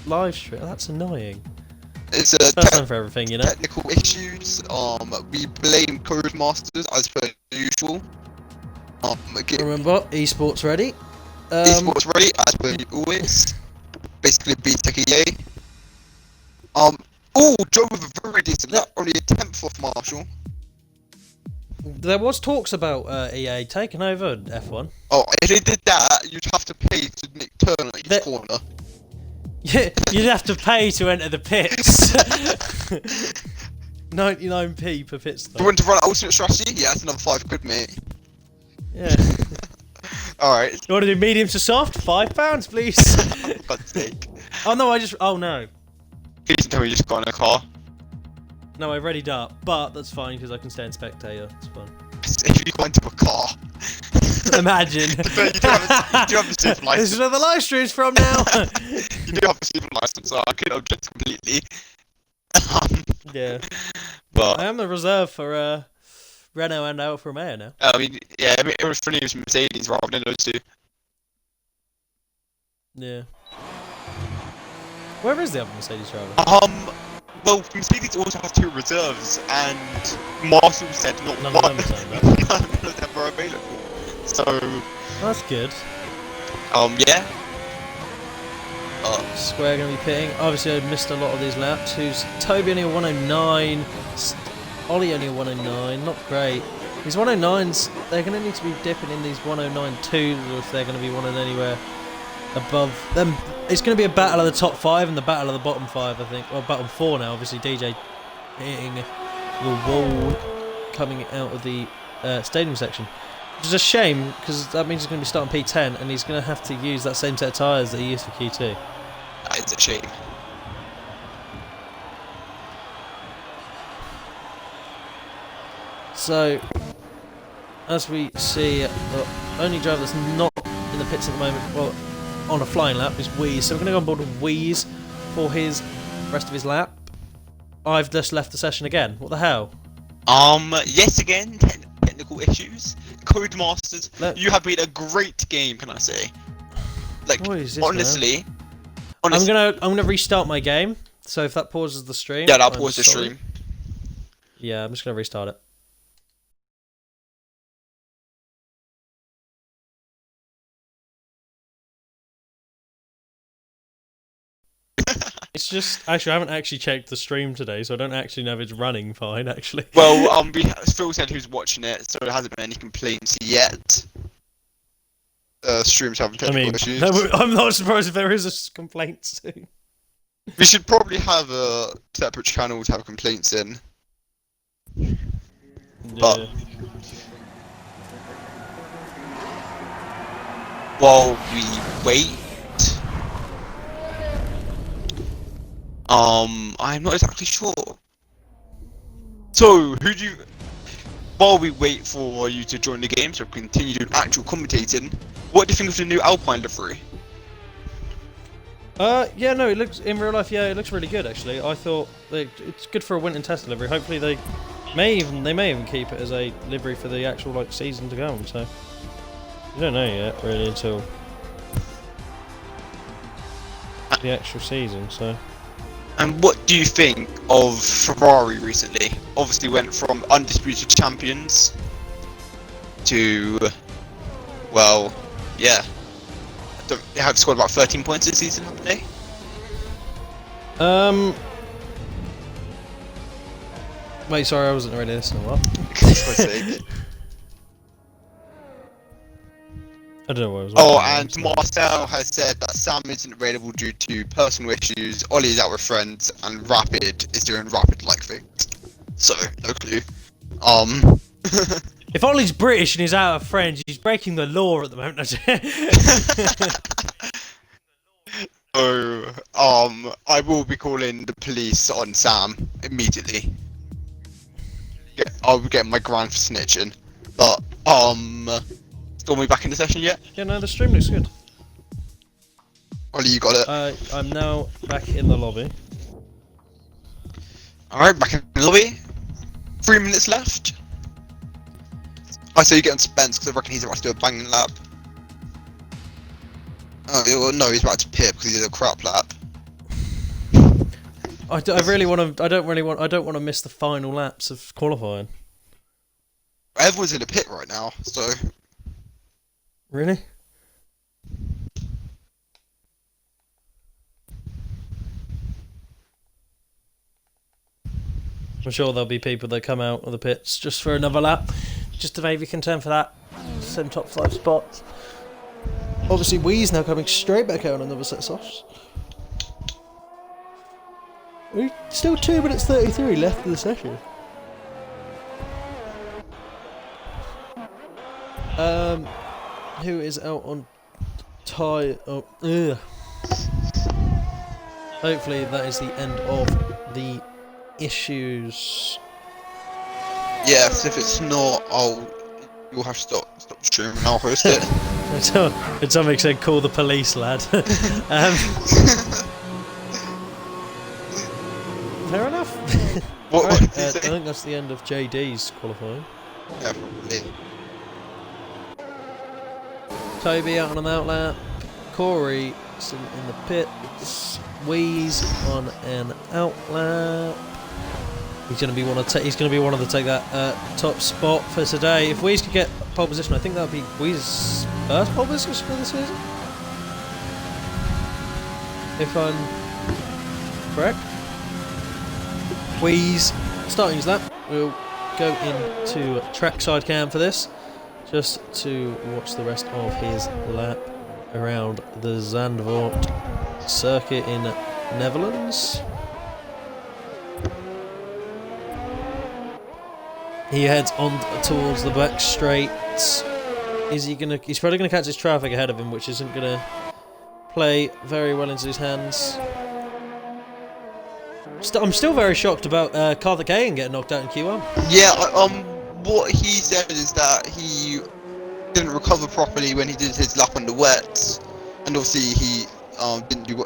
live stream. That's annoying. It's First time for everything, you know. Technical issues. We blame Codemasters as per usual. Remember, esports ready. Esports ready as per always. Basically, BTEC EA. Drove with a very decent lap, only a 10th off Marshall. There was talks about EA taking over F1. Oh, if they did that, you'd have to pay to turn at each corner. Yeah, you'd have to pay to enter the pits. 99p per pit stop. You want to run ultimate strategy? Yeah, that's another £5, mate. Yeah. Alright. You want to do medium to soft? £5, please. For God's sake. Oh no, oh no. Please tell me you just got in a car. No, I readied up, but that's fine because I can stay in spectator. It's fine. If you got into a car. Imagine. you do have a super license. This is where the live stream's from now. You do have a super license, so I could object completely. Yeah. But I am the reserve for Renault and Alfa Romeo now. I mean, yeah, it was funny it was Mercedes rather than those two. Yeah. Where is the other Mercedes driver? Well, Mercedes also have 2 reserves, and Marshall said not None one. of them are saying that. None of them were available. So, That's good. yeah. Square going to be pitting. Obviously, I missed a lot of these laps. Who's Toby only a 109? Ollie only a 109. Not great. These 109s, they're going to need to be dipping in these 109.2s if they're going to be wanting anywhere above them. It's going to be a battle of the top 5 and the battle of the bottom 5, I think. Well, bottom 4 now. Obviously, DJ hitting the wall coming out of the stadium section. Which is a shame, because that means he's going to be starting P10 and he's going to have to use that same set of tyres that he used for Q2. That is a shame. So, as we see, the only driver that's not in the pits at the moment, well, on a flying lap, is Wheeze. So we're going to go on board with Wheeze for his rest of his lap. I've just left the session again. What the hell? Yes again, technical issues. Codemasters, you have made a great game, can I say? Like, honestly, I'm gonna restart my game. So if that pauses the stream, yeah, that'll pause the stream. Yeah, I'm just gonna restart it. It's just actually I haven't actually checked the stream today, so I don't actually know if it's running fine. Actually. Well, Phil said he was watching it, so there hasn't been any complaints yet. Streams having technical issues. I'm not surprised if there is a complaint soon. We should probably have a separate channel to have complaints in. But while we wait, I'm not exactly sure. So, while we wait for you to join the game, so continue doing actual commentating, what do you think of the new Alpine livery? Yeah, no, it looks in real life. Yeah, it looks really good actually. I thought it's good for a winter test livery. Hopefully they may even keep it as a livery for the actual season to come. So you don't know yet really until the actual season. So. And what do you think of Ferrari recently? Obviously went from undisputed champions to, well, yeah. They have scored about 13 points this season, haven't they? Wait, sorry, I wasn't really listening. What? I don't know what I was. Oh, and Marcel has said that Sam isn't available due to personal issues. Ollie's out with friends, and Rapid is doing Rapid-like things. So, no clue. If Ollie's British and he's out of friends, he's breaking the law at the moment. So, I will be calling the police on Sam immediately. I'll be getting my grand for snitching. But, got me back in the session yet? Yeah, no, the stream looks good. Ollie, you got it? I'm now back in the lobby. Alright, back in the lobby. 3 minutes left. I say you get on Spence because I reckon he's about to do a banging lap. Oh no, he's about to pit because he did a crap lap. I don't want to miss the final laps of qualifying. Everyone's in the pit right now, so. Really? I'm sure there'll be people that come out of the pits just for another lap, just to maybe contend for that same top 5 spots. Obviously, Wee's now coming straight back out on another set of softs. Still 2 minutes 33 left of the session. Who is out on tyre? Oh, ugh. Hopefully that is the end of the issues. Yes, if it's not, you'll have to stop streaming and I'll host it. When somebody said call the police, lad. Fair enough. What Right, did you I say? think that's the end of JD's qualifying. Yeah, probably. Toby out on an outlap. Corey still in the pits. Wheeze on an outlap. He's going to be one of to take that top spot for today. If Wheeze could get pole position, I think that would be Wheeze's first pole position for the season. If I'm correct. Wheeze starting his lap. We'll go into trackside cam for this, just to watch the rest of his lap around the Zandvoort circuit in Netherlands. He heads on towards the back straight. Is he gonna? He's probably gonna catch his traffic ahead of him, which isn't gonna play very well into his hands. I'm still very shocked about Karthikeyan getting knocked out in Q1. Yeah, what he said is that he didn't recover properly when he did his lap on the wets, and obviously he didn't do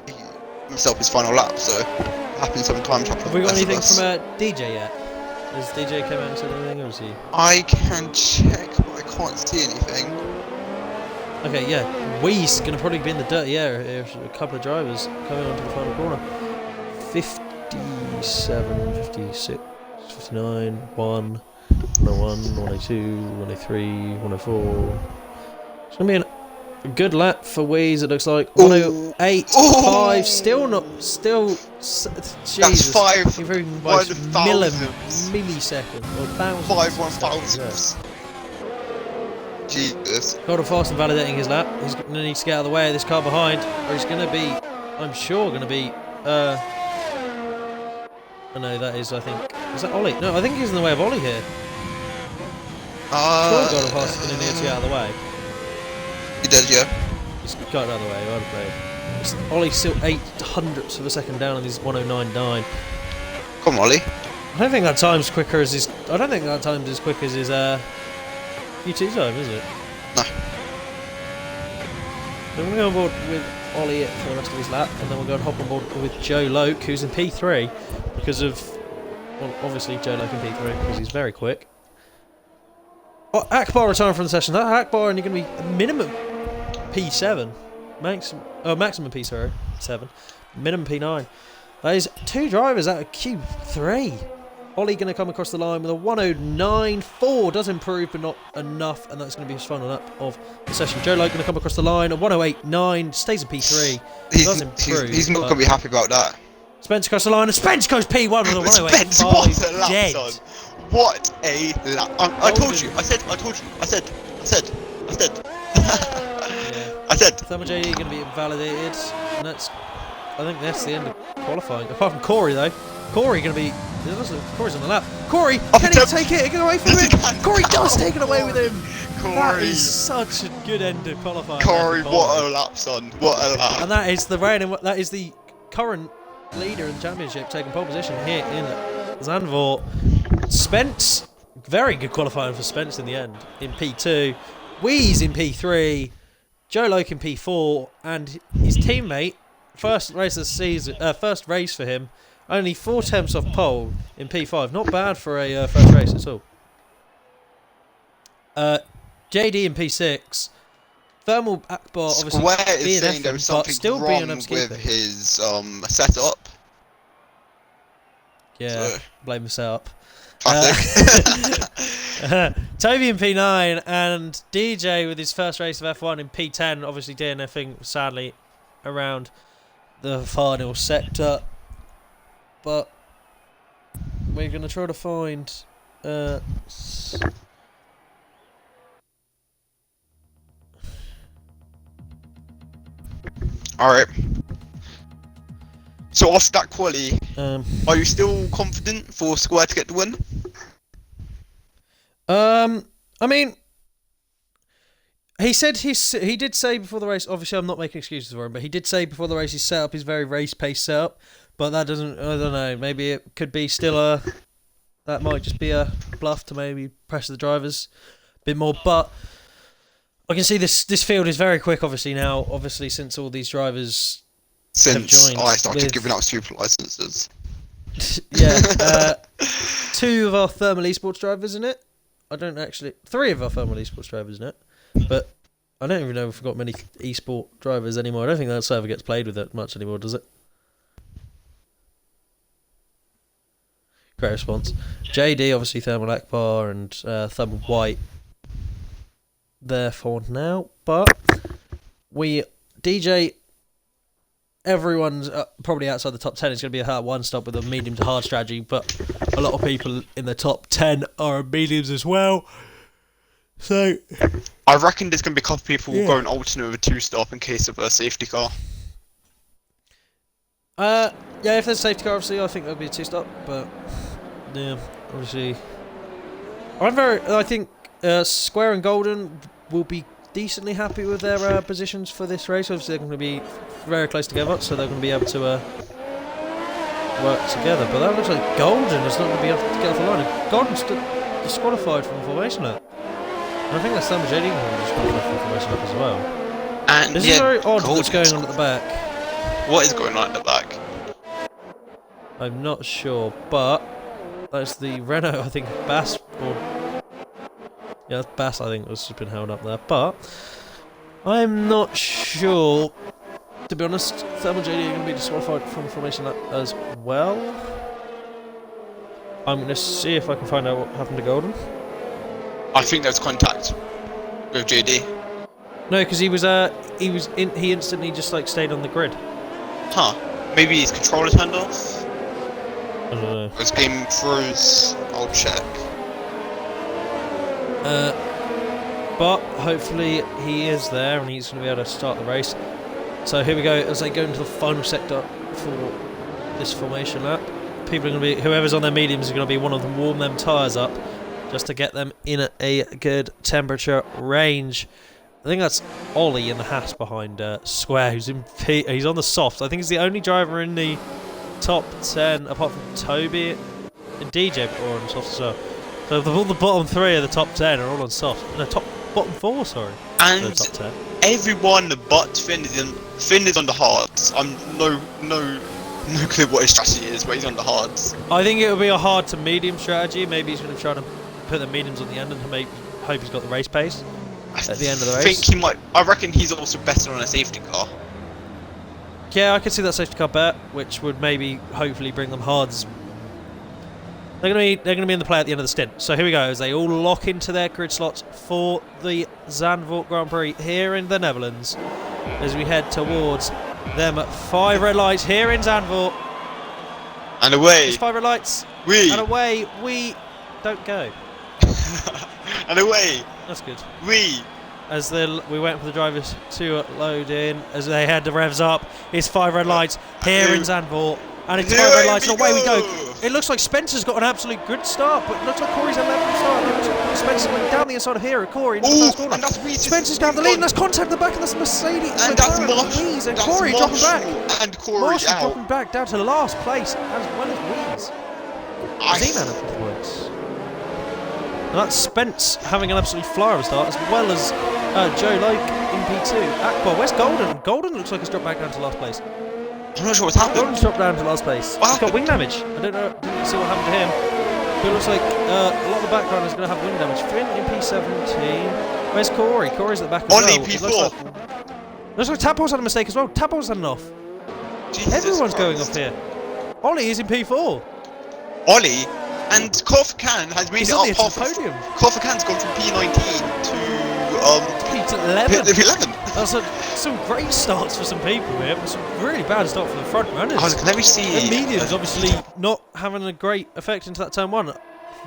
himself his final lap. So it happens sometimes. Have we got anything from DJ yet? Has DJ come out and said anything, or is he? I can check, but I can't see anything. Okay, yeah. Wee's gonna probably be in the dirty area here. A couple of drivers coming onto the final corner. 57, 56, 59, 1, 101, 102, 103, 104. It's gonna be an Good lap for Wheeze, it looks like. Ooh. 108.5, still, That's Jesus. 5 Improving by 1,000ths. millisecond, or thousands. 5 1,000ths. Jesus. Golden Fast and validating his lap. He's going to need to get out of the way of this car behind, or he's going to be, I'm sure, going to be, oh no, that is, I think, is that Ollie? No, I think he's in the way of Ollie here. Sure, Golden Fast is going to need to get out of the way. He does, yeah. He's got out of the way, well played. Ollie's still 0.08 of a second down and he's 109.9. Come on, Ollie. I don't think that time's quicker as his. I don't think that time's as quick as his Q2 time, is it? No. So we're going to go on board with Ollie for the rest of his lap, and then we're going to hop on board with Joe Loke, who's in P3 because of. Well, obviously Joe Loke in P3 because he's very quick. Oh, Akbar retiring from the session. That Akbar only going to be a minimum P7, maximum P7, minimum P9. That is 2 drivers out of Q3. Ollie going to come across the line with a 109.4. Does improve, but not enough, and that's going to be his final lap of the session. Joe Loke going to come across the line, a 108.9, stays in P3. Does improve. He's not going to be happy about that. Spence across the line, and Spence goes P1 with a 108.5. Spence, what a lap, dead. son. What a lap. I told you. I said. Yeah. I said. Thermal JD going to be invalidated, and that's. I think that's the end of qualifying. Apart from Corey though, Corey going to be. Corey's on the lap. Corey, can he take it? Get away from him. Corey does take it away with him. Corey. That is such a good end of qualifying. Corey, what a lap, son. What a lap. And that is the reigning. That is the current leader in the championship, taking pole position here in Zandvoort. Spence, very good qualifying for Spence in the end, in P2. Wheeze in P3. Joe Loke in P4, and his teammate, first race of the season, first race for him, only 4 attempts off pole in P5. Not bad for a first race at all. JD in P6. Thermal Akbar obviously Square is being saying there was something still wrong being with his setup. Yeah, So. blame the setup. Toby in P9 and DJ with his first race of F1 in P10, obviously DNFing sadly around the final sector, but we're going to try to find Alright. So after that quali, are you still confident for Square to get the win? I mean, he did say before the race. Obviously, I'm not making excuses for him, but he did say before the race his setup is very race pace setup. But that doesn't. I don't know. Maybe it could be still a. That might just be a bluff to maybe pressure the drivers a bit more. But I can see this field is very quick. Obviously now, since all these drivers Since have joined I started with, giving out super licenses. yeah, 2 of our thermal esports drivers in it. I don't actually. 3 of our thermal esports drivers in it, but I don't even know if we've got many esport drivers anymore. I don't think that server gets played with it much anymore, does it? Great response. JD, obviously Thermal Akbar and Thermal White there for now, but DJ, everyone's probably outside the top 10. It's going to be a hard one stop with a medium to hard strategy, but a lot of people in the top 10 are mediums as well. So I reckon there's going to be a couple of people going alternate with a 2-stop in case of a safety car. Yeah, if there's a safety car, obviously, I think there'll be a 2-stop, but yeah, obviously, I think Square and Golden will be decently happy with their positions for this race. Obviously, they're going to be very close together, so they're going to be able to work together. But that looks like Golden is not going to be able to get off the line. Golden's disqualified from formation lap. And I think that's Thermal JD disqualified from formation lap as well. And this is very odd what's going on at the back. What is going on at the back? I'm not sure, but that's the Renault, I think, Bass, or yeah, that's Bass, I think, was just been held up there, but I'm not sure. To be honest, Thermal JD are going to be disqualified from the formation lap as well. I'm going to see if I can find out what happened to Golden. I think there's contact with JD. No, because he instantly just like stayed on the grid. Huh. Maybe his controller turned off? I don't know. His game froze. I'll check. But hopefully he is there and he's going to be able to start the race. So here we go as they go into the final sector for this formation lap. People are going to be, whoever's on their mediums is going to be one of them warm them tyres up just to get them in a good temperature range. I think that's Ollie in the hat behind Square, who's in he's on the soft. I think he's the only driver in the top 10 apart from Toby and DJ, but all on soft as well. So all the bottom 3 of the top 10 are all on soft. No, bottom 4, sorry. And top 10. Everyone but Finn is on the hards. I'm no clue what his strategy is, but he's on the hards. I think it will be a hard to medium strategy. Maybe he's going to try to put the mediums on the end and to hope he's got the race pace at the end of the race. I think he might. I reckon he's also better on a safety car. Yeah, I could see that safety car bet, which would maybe hopefully bring them hards. They're gonna be in the play at the end of the stint. So here we go, as they all lock into their grid slots for the Zandvoort Grand Prix here in the Netherlands. As we head towards them at 5 red lights here in Zandvoort. And away. It's 5 red lights. And away we don't go. And away. That's good. As we wait for the drivers to load in, as they head the revs up. It's 5 red lights here in Zandvoort. And it's 5 red lights, and away we go. It looks like Spencer's got an absolute good start, but it looks like Corey's 11th start. It looks like Spencer's went down the inside of here, and Corey in the first corner. Spencer's down the lead, and that's contact at the back, and that's Mercedes. And that's Marsh. And Corey dropping back. And Corey Marsh out. dropping back down to last place, as well as Weeze. Z-Man at the works. And that's Spence having an absolute flyer of a start, as well as Joe Loke in P2. Aqua, where's Golden? Golden looks like he's dropped back down to last place. I'm not sure what's happened. Golden's dropped down to last place. He's got wing damage. I don't know, didn't see what happened to him. But it looks like a lot of the background is going to have wing damage. Finn in P17. Where's Corey? Corey's at the back as well. Only P4. Looks like Tapol's had a mistake as well. Tapol's had an off. Jesus Everyone's Christ. going off here. Ollie is in P4. Ollie and Korfakan has made He's it on up the half edge of the podium. Korfakan's gone from P19 to P11. P11. That's some great starts for some people here, but some really bad start for the front runners. Let me see. The mediums obviously not having a great effect into that turn 1.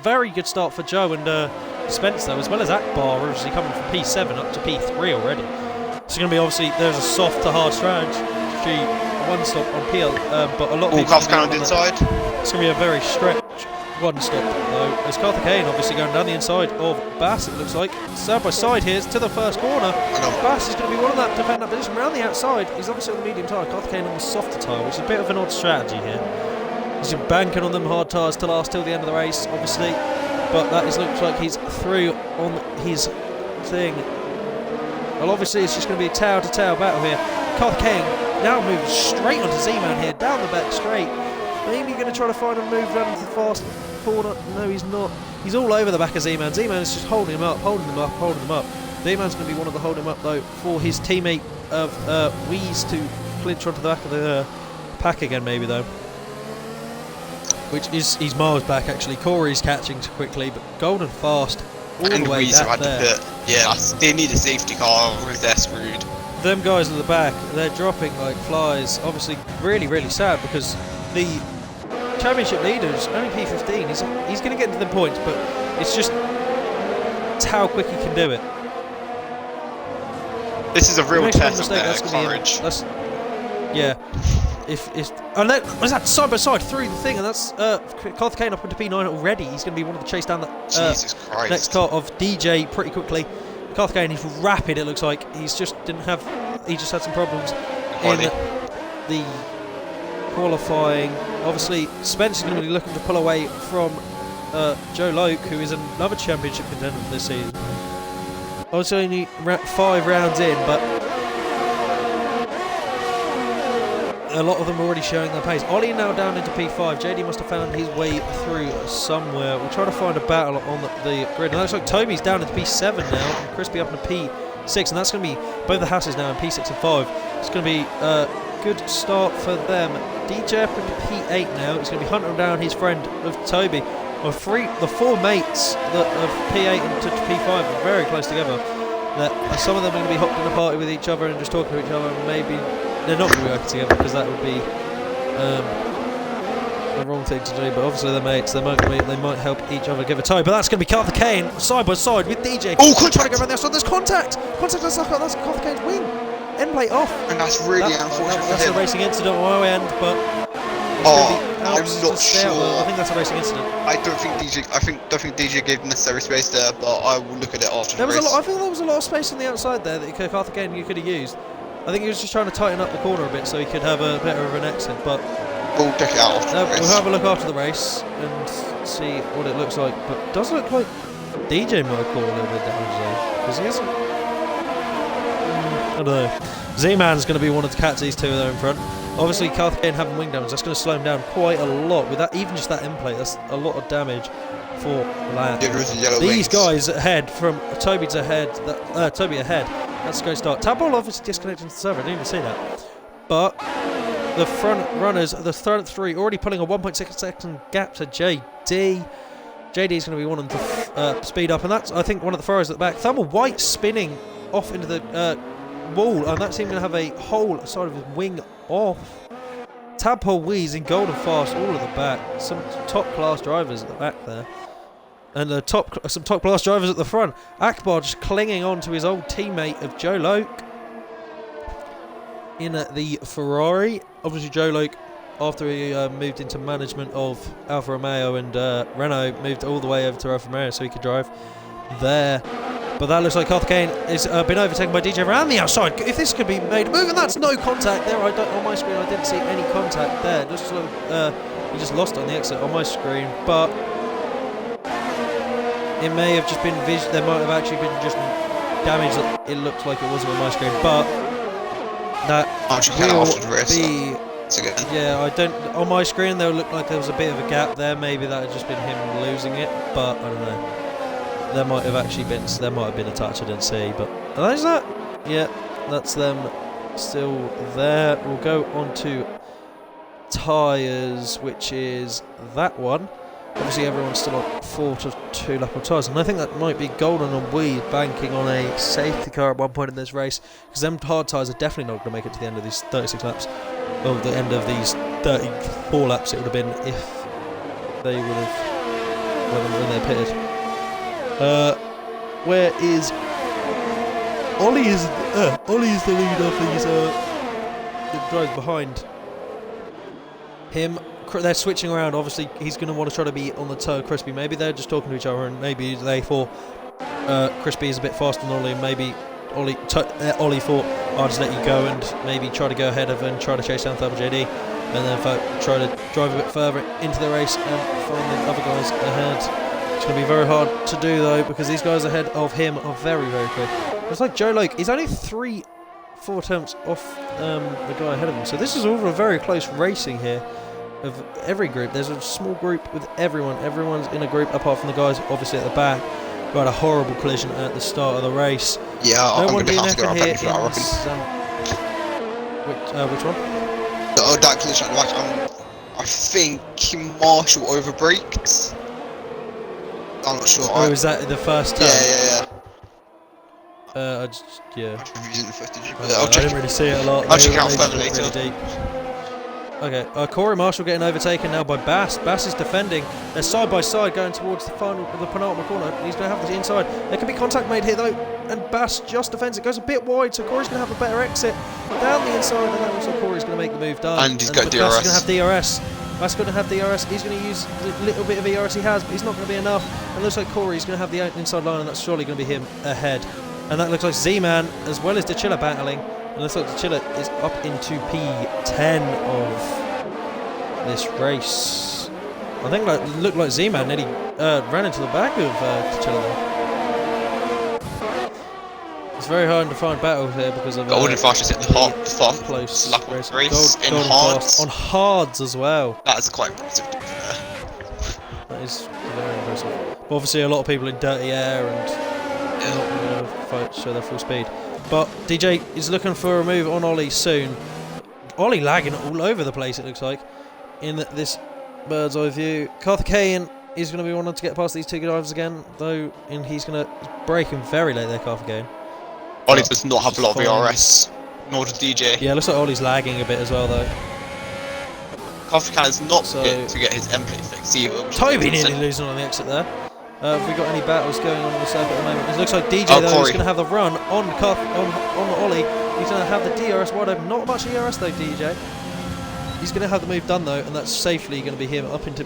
Very good start for Joe and Spence though, as well as Akbar, obviously coming from P7 up to P3 already. It's going to be obviously there's a soft to hard strategy, one stop on PL, but a lot of people. Carl on the inside. It's going to be a very stretch one stop though, as Carthagena obviously going down the inside of Bass, it looks like. Side by side here to the first corner. Bass is going to be one of that defend that position around the outside. He's obviously on the medium tyre, Carthagena on the softer tyre, which is a bit of an odd strategy here. He's banking on them hard tyres to last till the end of the race, obviously. But that looks like he's through on his thing. Well, obviously it's just going to be a tail-to-tail battle here. Carthagena now moves straight onto Z-Man here, down the back straight. Maybe going to try to find a move down to the fast corner. No, he's not. He's all over the back of Z-Man. Z-Man is just holding him up, holding him up, holding him up. Z-Man's going to be one of the holding him up, though, for his teammate of Weeze to clinch onto the back of the pack again, maybe, though. Which is, he's miles back, actually. Corey's catching quickly, but Golden fast all and the way Weeze back there. Yeah, they need a safety car or they're screwed. Them guys at the back, they're dropping like flies. Obviously, really, really sad because the championship leader's only P15. He's going to get into the points, but it's just it's how quick he can do it. This is a real test of their courage. Yeah. And that was that side by side through the thing, and that's Carthagena up into P9 already. He's going to be one of the chase down the next car of DJ pretty quickly. Carthagena, he's rapid. It looks like he just had some problems in the qualifying. Obviously, Spencer's going to be looking to pull away from Joe Loke, who is another championship contender for this season. Obviously, only 5 rounds in, but a lot of them are already showing their pace. Ollie now down into P5. JD must have found his way through somewhere. We'll try to find a battle on the grid. And it looks like Toby's down into P7 now, and Crispy up into P6, and that's going to be both the houses now in P6 and 5. It's going to be a good start for them. DJ up into P8 now. He's going to be hunting down his friend of Toby. The 4 mates of P8 into P5 are very close together. that some of them are going to be hopped in a party with each other and just talking to each other, and maybe they're not going to be working together because that would be the wrong thing to do. But obviously they're mates, they might help each other give a toe. But that's going to be Carter Kane side by side with DJ. Oh, contact! Trying to go around the outside. There's contact! Contact, that's Carter Kane's wing. End plate off. And that's really unfortunate That's for a him. racing incident on my end, but I'm not sure. I think that's a racing incident. I don't think DJ gave necessary space there, but I will look at it after There the was race. I think there was a lot of space on the outside there that Carter Kane you could have used. I think he was just trying to tighten up the corner a bit so he could have a better of an exit, but We'll check it out after the race. we'll have a look after the race and see what it looks like. But it does look like DJ might call a little bit damage though, because he hasn't. I don't know. Z-Man's going to be one of the cats, these two there in front. Obviously, Carter Kane having wing damage, that's going to slow him down quite a lot. With that, even just that end plate, that's a lot of damage for that. These guys ahead from Toby's ahead. Toby ahead. That's a great start. Tabol obviously disconnected from the server. I didn't even see that. But the front runners, the front three, already pulling a 1.6 second gap to JD. JD is going to be one of them to speed up, and that's I think one of the Ferraris at the back. Thermal White spinning off into the wall, and that's him going to have a whole side of his wing off. Tadpole Weeze in golden fast all at the back. Some top class drivers at the back there. And some top class drivers at the front. Akbar just clinging on to his old teammate of Joe Loke in the Ferrari. Obviously Joe Loke, after he moved into management of Alfa Romeo and Renault, moved all the way over to Alfa Romeo so he could drive there. But that looks like Carter Kane has been overtaken by DJ around the outside. If this could be made a move, and that's no contact there. On my screen I didn't see any contact there. Just he just lost on the exit on my screen, but it may have just been there might have actually been just damage that it looks like it was on my screen, but that will be. Yeah, I don't. On my screen there looked like there was a bit of a gap there. Maybe that had just been him losing it, but I don't know. There might have been a touch I didn't see, but is that? Yeah, that's them still there. We'll go on to tyres, which is that one. Obviously everyone's still on 4 to 2 lap of tyres, and I think that might be Golden and Weed banking on a safety car at one point in this race, because them hard tyres are definitely not going to make it to the end of these 36 laps. Well, the end of these 34 laps it would have been if they would have when they pitted. Where is Ollie? Ollie is the lead of these the drives behind him. They're switching around. Obviously he's going to want to try to be on the toe of Crispy. Maybe they're just talking to each other, and maybe they thought Crispy is a bit faster than Ollie. Maybe Ollie thought, I'll just let you go and maybe try to go ahead of and try to chase down Thermal JD, and then try to drive a bit further into the race and find the other guys ahead. It's going to be very hard to do though, because these guys ahead of him are very, very quick. It's like Joe Loke, he's only 3-4 attempts off the guy ahead of him. So this is all a very close racing here of every group. There's a small group with everyone. Everyone's in a group apart from the guys obviously at the back who had a horrible collision at the start of the race. Yeah, no I'm one going to being have to go here for that, I reckon. which one? That collision at the back, I think Marshall overbraked. I'm not sure. Oh, is that the first turn? Yeah. I I'm using the footage. I didn't really see it a lot. I'll check it out further later. Really deep. Okay, Corey Marshall getting overtaken now by Bass. Bass is defending. They're side by side going towards the penultimate corner. He's going to have the inside. There could be contact made here though, and Bass just defends it. Goes a bit wide, so Corey's going to have a better exit down the inside, and then also Corey's going to make the move done. And he's got DRS. Bass is going to have DRS. Bass is going to have DRS. He's going to use the little bit of DRS he has, but he's not going to be enough. And it looks like Corey's going to have the inside line, and that's surely going to be him ahead. And that looks like Z-Man as well as Dechilla battling. And it looks like Dechilla is up into P10 of this race. I think it looked like Z-Man nearly ran into the back of Dechilla. It's very hard to find battles here because of Golden Fast is at the hot close lap of race. the race in hards. On hards as well. That's quite impressive to be fair. That is very impressive. But obviously a lot of people in dirty air and not going to fight show their full speed. But DJ is looking for a move on Ollie soon. Ollie lagging all over the place it looks like in this bird's eye view. Carter Kane is going to be wanting to get past these two drivers again though, and he's going to braking very late there, Carter Kane. Ollie does not have a lot of ERS, nor does DJ. Yeah, looks like Ollie's lagging a bit as well though. Coffee Can is not good to get his M plate fixed either. Toby nearly losing on the exit there. Have we got any battles going on the circuit at the moment? It looks like DJ though is going to have the run on Ollie. He's going to have the DRS wide open. Not much ERS though, DJ. He's going to have the move done though, and that's safely going to be him up into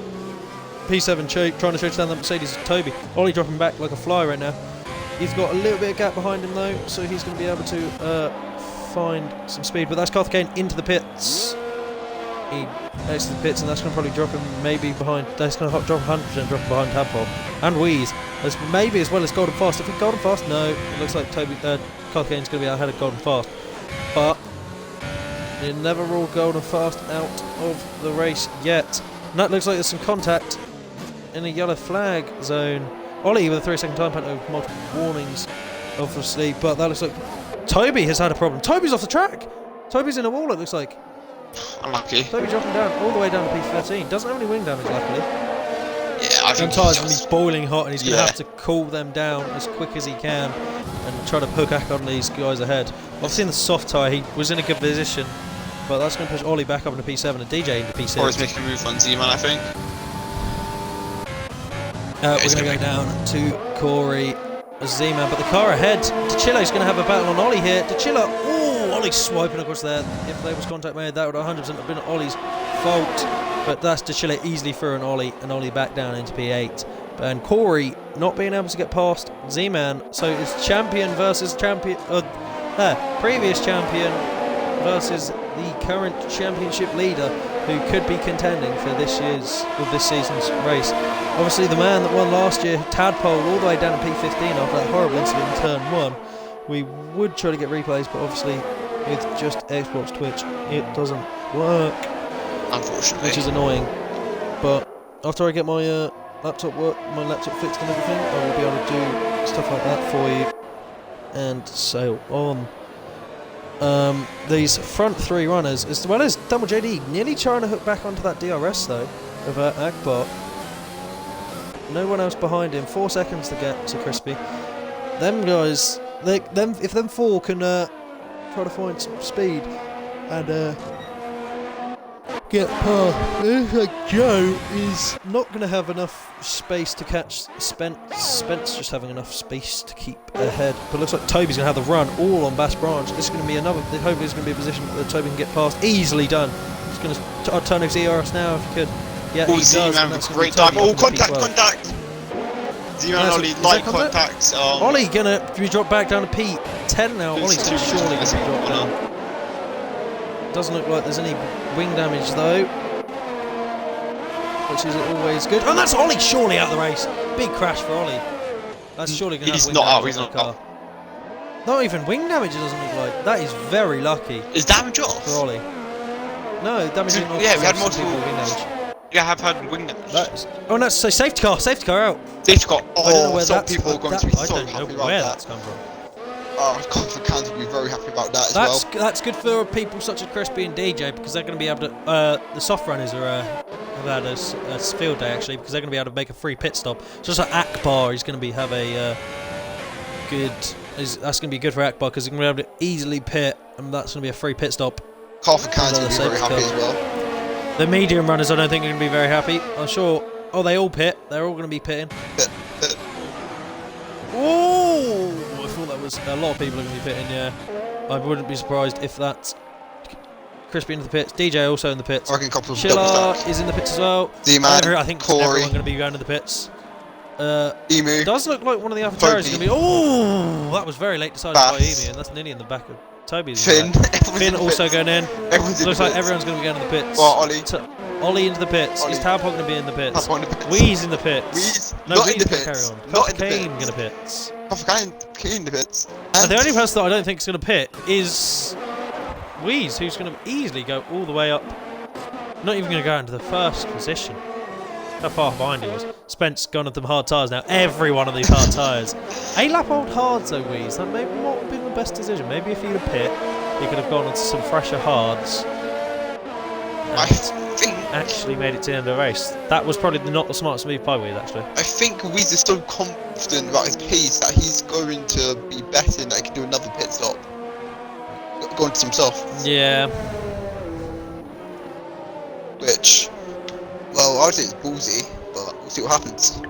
P7, trying to chase down the Mercedes. Toby. Ollie dropping back like a fly right now. He's got a little bit of gap behind him though, so he's going to be able to find some speed. But that's Carthagena into the pits. He exits the pits, and that's going to probably drop him maybe behind. That's going to drop 100% drop him behind Tadpole and Wheeze. As maybe as well as Golden Fast. If we Golden Fast, no, it looks like Carthagena's going to be ahead of Golden Fast. But you never rule Golden Fast out of the race yet. And that looks like there's some contact in a yellow flag zone. Ollie with a 3-second time penalty with multiple warnings, obviously. But that looks like Toby has had a problem. Toby's off the track. Toby's in a wall. It looks like. Unlucky. Toby dropping down all the way down to P13. Doesn't have any wing damage, luckily. Yeah, I think tyres when he's boiling hot, and he's going to have to cool them down as quick as he can and try to hook back on these guys ahead. Obviously in the soft tyre he was in a good position, but that's going to push Ollie back up into P7 and DJ into P6. Or he's making a move on Z-Man, I think. We're going to go down to Corey Z-Man, but the car ahead. DeCillo's going to have a battle on Ollie here. DeCillo, Ollie's swiping across there. If there was contact made, that would 100% have been Ollie's fault. But that's DeCillo easily through an Ollie back down into P8. And Corey not being able to get past Z-Man. So it's champion versus champion. Previous champion versus the current championship leader, who could be contending for this season's race. Obviously, the man that won last year, Tadpole, all the way down to P15 after that horrible incident in turn 1. We would try to get replays, but obviously with just Xbox Twitch, it doesn't work. Unfortunately. Which is annoying. But after I get my laptop fixed and everything, I will be able to do stuff like that for you and sail on. These front 3 runners, as well as Double JD, nearly trying to hook back onto that DRS though of Akbar. No one else behind him. 4 seconds to get to Crispy. Them guys, if them 4 can try to find some speed and get past. Looks like Joe is not going to have enough space to catch Spence just having enough space to keep ahead. But looks like Toby's going to have the run all on Bass Branch. This is going to be another. Hopefully, it's going to be a position that Toby can get past. Easily done. He's going to turn his ERS now if he could. Yeah, he does. Z-Man with great time. Oh, contact! Z-Man Ollie, light contact. Ollie going to be dropped back down to P10 now. Ollie's surely going to be dropped down. Doesn't look like there's any wing damage though, which is always good. And that's Ollie surely out of the race. Big crash for Ollie. That's surely going to have wing damage. He's not out. Not even wing damage, it doesn't look like. That is very lucky. Is damage off? For Ollie. No, damage isn't off. Yeah, we had multiple wing damage. Yeah, I have had wing damage. Oh, that's so safety car out. Safety car. I don't know where some people are going to be so happy about that. That's come from. Cans will be very happy about that as well. That's good for people such as Crispy and DJ, because they're going to be able to. The soft runners have had a field day actually, because they're going to be able to make a free pit stop. Just like Akbar, he's going to have a good. That's going to be good for Akbar because he's going to be able to easily pit, and that's going to be a free pit stop. Cans will be very happy as well. The medium runners, I don't think are going to be very happy. I'm sure. Oh, they all pit. They're all going to be pitting. Oh! I thought that was a lot of people are going to be pitting, yeah. I wouldn't be surprised if that's Crispy into the pits. DJ also in the pits. Chilla is in the pits as well. Z-Man, I think Corey. everyone's going to be going to the pits. Emu. Does look like one of the other is going to be. Oh! That was very late decided by Emu, and that's nearly in the back of Toby's. Finn. Finn also going in. Looks like everyone's going to be going to the pits. Well, Ollie into the pits. Is Tadpole going to be in the pits? Wheeze in the pits. Not in the pits. Carry on. Not in the Kane pits. going to pits. In the pits. And the only person that I don't think is going to pit is Wheeze, who's going to easily go all the way up. Not even going to go into the first position. How far behind he was. Spence gone with them hard tyres now. Every one of these hard tyres. A lap old hards though, Wheeze. That may not have been the best decision. Maybe if he'd have pit, he could have gone on to some fresher hards. actually made it to the end of the race. That was probably not the smartest move by Weed, actually. I think Weez is so confident about his pace that he's going to be betting that he can do another pit stop. Going to himself. Yeah. Which, well, I would say it's ballsy, but we'll see what happens.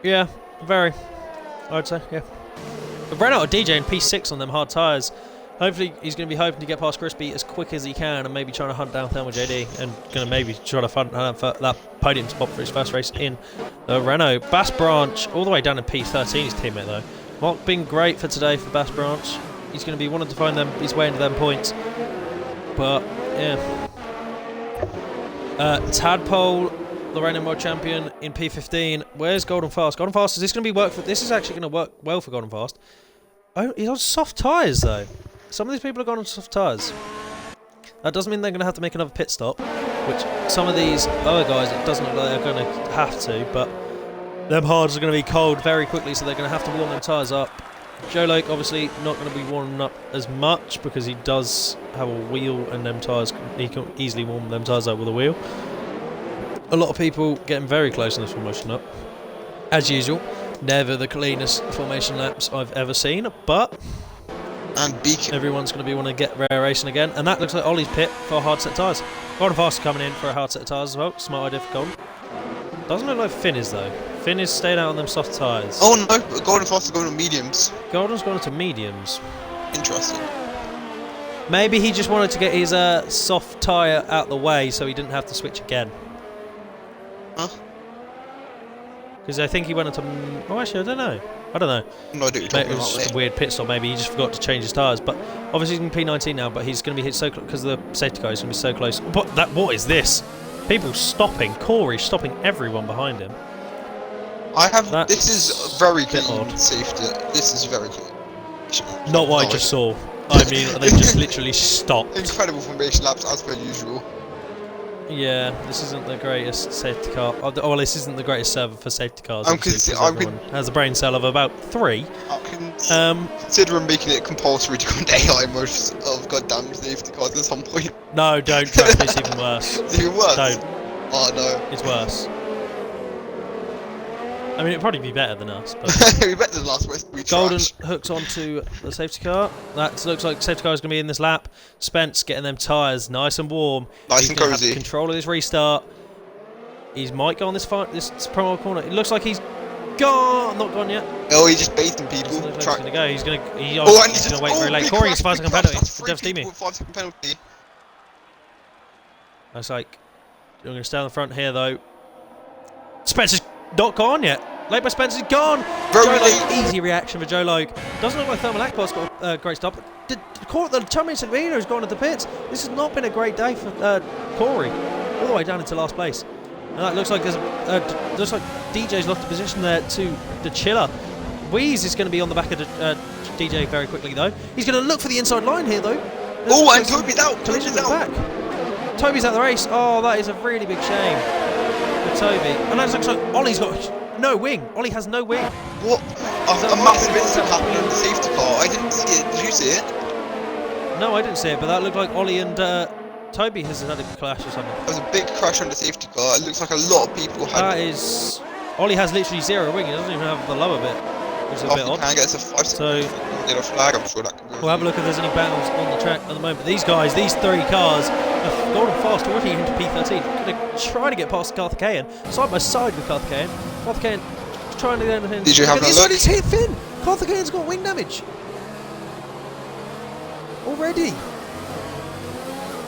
Yeah, very. I'd say, yeah. But Renault or DJ in P6 on them hard tyres. Hopefully, he's going to be hoping to get past Crispy as quick as he can and maybe trying to hunt down Thelma JD and going to maybe try to hunt for that podium spot for his first race in the Renault. Bass Branch, all the way down in P13, his teammate though. Not been great for today for Bass Branch. He's going to be wanting to find his way into them points. But, yeah. Tadpole, the reigning world champion in P15. Where's Golden Fast? Golden Fast, is this going to be work for... This is actually going to work well for Golden Fast. Oh, he's on soft tyres though. Some of these people have gone on soft tyres. That doesn't mean they're going to have to make another pit stop, which some of these other guys, it doesn't look like they're going to have to, but them hards are going to be cold very quickly, so they're going to have to warm them tyres up. Joe Lake obviously not going to be warming up as much because he does have a wheel and them tyres, he can easily warm them tyres up with a wheel. A lot of people getting very close in this formation up. As usual, never the cleanest formation laps I've ever seen, but... And Beacon. Everyone's going to be wanting to get rare racing again, and that looks like Ollie's pit for a hard set of tyres. Golden Fast coming in for a hard set of tyres as well. Smart idea for Golden. Doesn't look like Finn is though. Finn is staying out on them soft tyres. Oh no, Golden Fast is going on mediums. Golden's gone into mediums. Interesting. Maybe he just wanted to get his soft tyre out the way so he didn't have to switch again. Huh? Because I think he went into... Oh, actually, I don't know. No, I do. It was a weird pit stop, maybe he just forgot to change his tyres. But obviously he's in P19 now, but he's going to be hit so close because the safety car is going to be so close. But what is this? People stopping. Corey stopping everyone behind him. This is very clean odd. safety. This is very clean. Not what I just saw. I mean, they just literally stopped. Incredible formation laps as per usual. Yeah, this isn't the greatest safety car. Oh, well, this isn't the greatest server for safety cars. Everyone has a brain cell of about 3. Considering making it compulsory to go into AI mode of goddamn safety cars at some point. No, don't. Trust me, it's even worse. It's even worse? Don't. Oh no. It's worse. I mean, it'd probably be better than us. But It'd be better than last race. Golden hooks onto the safety car. That looks like the safety car is going to be in this lap. Spence getting them tyres nice and warm. Nice and cosy. Have control of this restart. He might go on this promo corner. It looks like he's gone. Not gone yet. Oh, he's just baiting people. Like he's going to go. He's going to wait very late. Big Corey gets crash, 5-second big penalty. crash. For Dev Steamy. 5-second penalty. That's like, I'm going to stay on the front here though. Spencer's not gone yet. Late by Spencer's gone. Very Joe late. Loke, easy reaction for Joe Loke. Doesn't look like Thermal Akbar's got a great stop. The Championship leader has gone into pits. This has not been a great day for Corey. All the way down into last place. And that looks like looks like DJ's lost the position there to the Chiller. Wheeze is going to be on the back of the DJ very quickly though. He's going to look for the inside line here though. Oh, and Toby's out. Toby's out. Toby's out the race. Oh, that is a really big shame for Toby. And that looks like Ollie's got no wing. Ollie has no wing. What? A massive incident happened in the safety car. I didn't see it. Did you see it? No, I didn't see it, but that looked like Ollie and Toby has had a clash or something. There was a big crash on the safety car. It looks like a lot of people had... That is... Ollie has literally 0 wing. He doesn't even have the lower bit, which is a bit odd. Can get a 5-second get a flag. I'm sure that can go. We'll have a look if there's any battles on the track at the moment. These guys, these 3 cars, have gone fast already into P13. Going to try to get past Carthagena, side by side with Carthagena. Carthagena trying to get anything. Did you have a look? He's hit Finn. Carthagena's got wing damage already.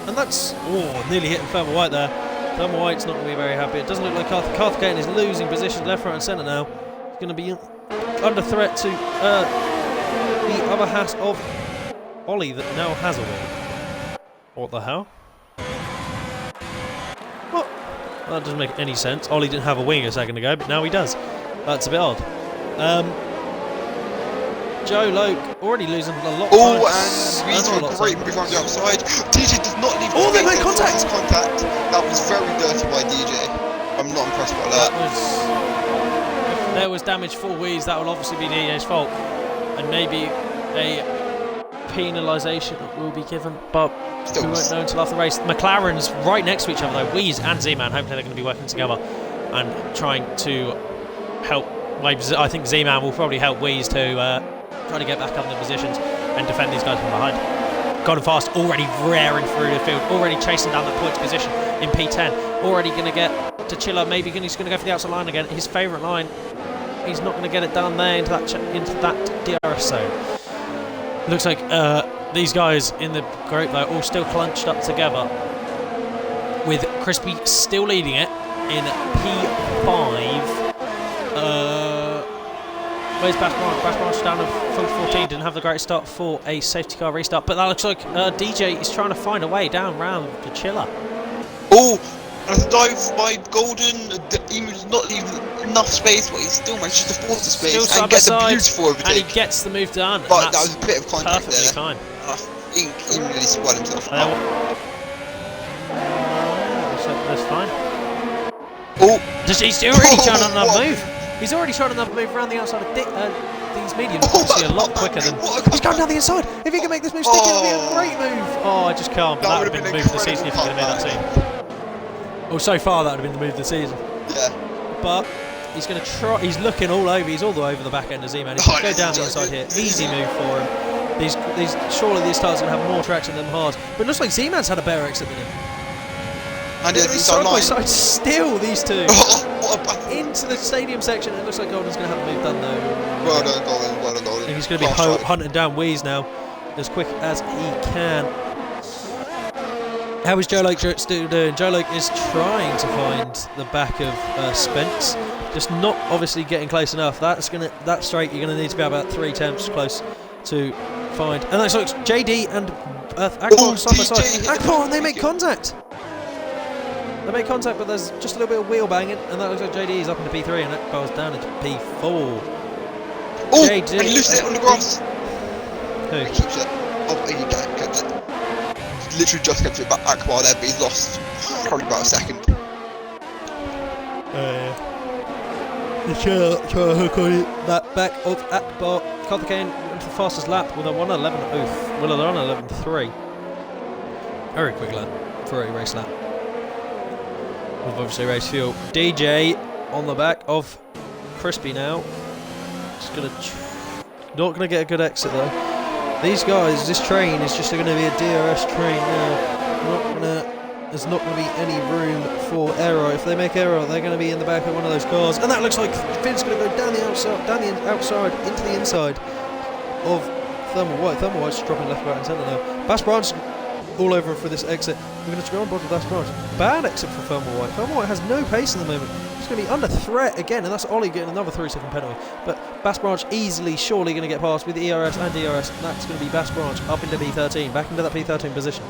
And that's nearly hitting Thermal White there. Thermal White's not going to be very happy. It doesn't look like Carthagena is losing position left, right and centre now. He's going to be under threat to the other half of Ollie that now has a wing. What the hell? What? That doesn't make any sense. Ollie didn't have a wing a second ago, but now he does. That's a bit odd. Joe Loke already losing a lot of and Reed's got a great move on the outside. DJ does not leave the they made contact! That was very dirty by DJ. I'm not impressed by that. If there was damage for Wheeze, that will obviously be DJ's fault. And maybe a penalisation that will be given, but Still. we won't know until after the race. McLaren's right next to each other though, Weeze and Z-Man. Hopefully they're going to be working together and trying to help. I think Z-Man will probably help Weeze to try to get back up in the positions and defend these guys from behind. Golden Fast already raring through the field, already chasing down that points position in P10. Already going to get to Chiller, maybe he's going to go for the outside line again, his favourite line. He's not going to get it down there into that DRS zone. Looks like these guys in the group though all still clunched up together, with Crispy still leading it in P5. Where's Bass Branch? Bass Branch down to 14, didn't have the great start for a safety car restart, but that looks like DJ is trying to find a way down round the Chiller. Oh, and a dive by Golden, he was not leaving enough space, but he still managed to force the space and get the beautiful overtake. And he gets the move done. But that was a bit of contact perfectly there. Timed. I think he really squad himself out. That's fine. Oh! He's already trying another move. He's already tried another move around the outside of these mediums. Obviously a lot quicker than... He's going down the inside! If he can make this move stick, it'll be a great move! Oh, I just can't. But that would have been the move of the season if he could have made that scene. Well, so far that would have been the move of the season. Yeah. But he's going to try... He's looking all over. He's all the way over the back end of Z-Man. He's going to go down the inside here. Easy move for him. Surely these tires are going to have more traction than hard. But it looks like Z-Man's had a better exit than him. And he's side by side still, these two. What a battle. Into the stadium section. It looks like Golden's going to have a move done though. Well done, Golden. Well done, Golden. And he's going to be hunting down Weeze now as quick as he can. How is Joe Lake still doing? Joe Lake is trying to find the back of Spence. Just not obviously getting close enough. That straight you're going to need to be about 3 attempts close to find. And that's like JD and Akbar side by side. Akbar, and they make contact. They make contact, but there's just a little bit of wheel banging, and that looks like JD is up into P3, and Akbar's down into P4. Oh, JD, and he loses it on the grass. Who? He keeps it. Oh, he kept it. He literally just kept it back Akbar there, but he's lost probably about a second. The try to hook on it. That back of Akbar. Carthagena into the fastest lap with a 1:11. Oof. Well, they're on 11.3. Very quick lap for a race lap. With obviously race fuel. DJ on the back of Crispy now. Just not gonna get a good exit though. These guys, this train is just going to be a DRS train now. There's not going to be any room for error. If they make error, they're going to be in the back of one of those cars. And that looks like Finn's going to go down the outside, into the inside of Thermal White. Thermal White's dropping left, right, and centre now. Bass Branch all over for this exit. We're going to go on board with Bass Branch. Bad exit for Thermal White. Thermal White has no pace in the moment. He's going to be under threat again, and that's Ollie getting another 3-second penalty. But Bass Branch easily, surely going to get past with ERS and DRS. And that's going to be Bass Branch up into P13, back into that P13 position.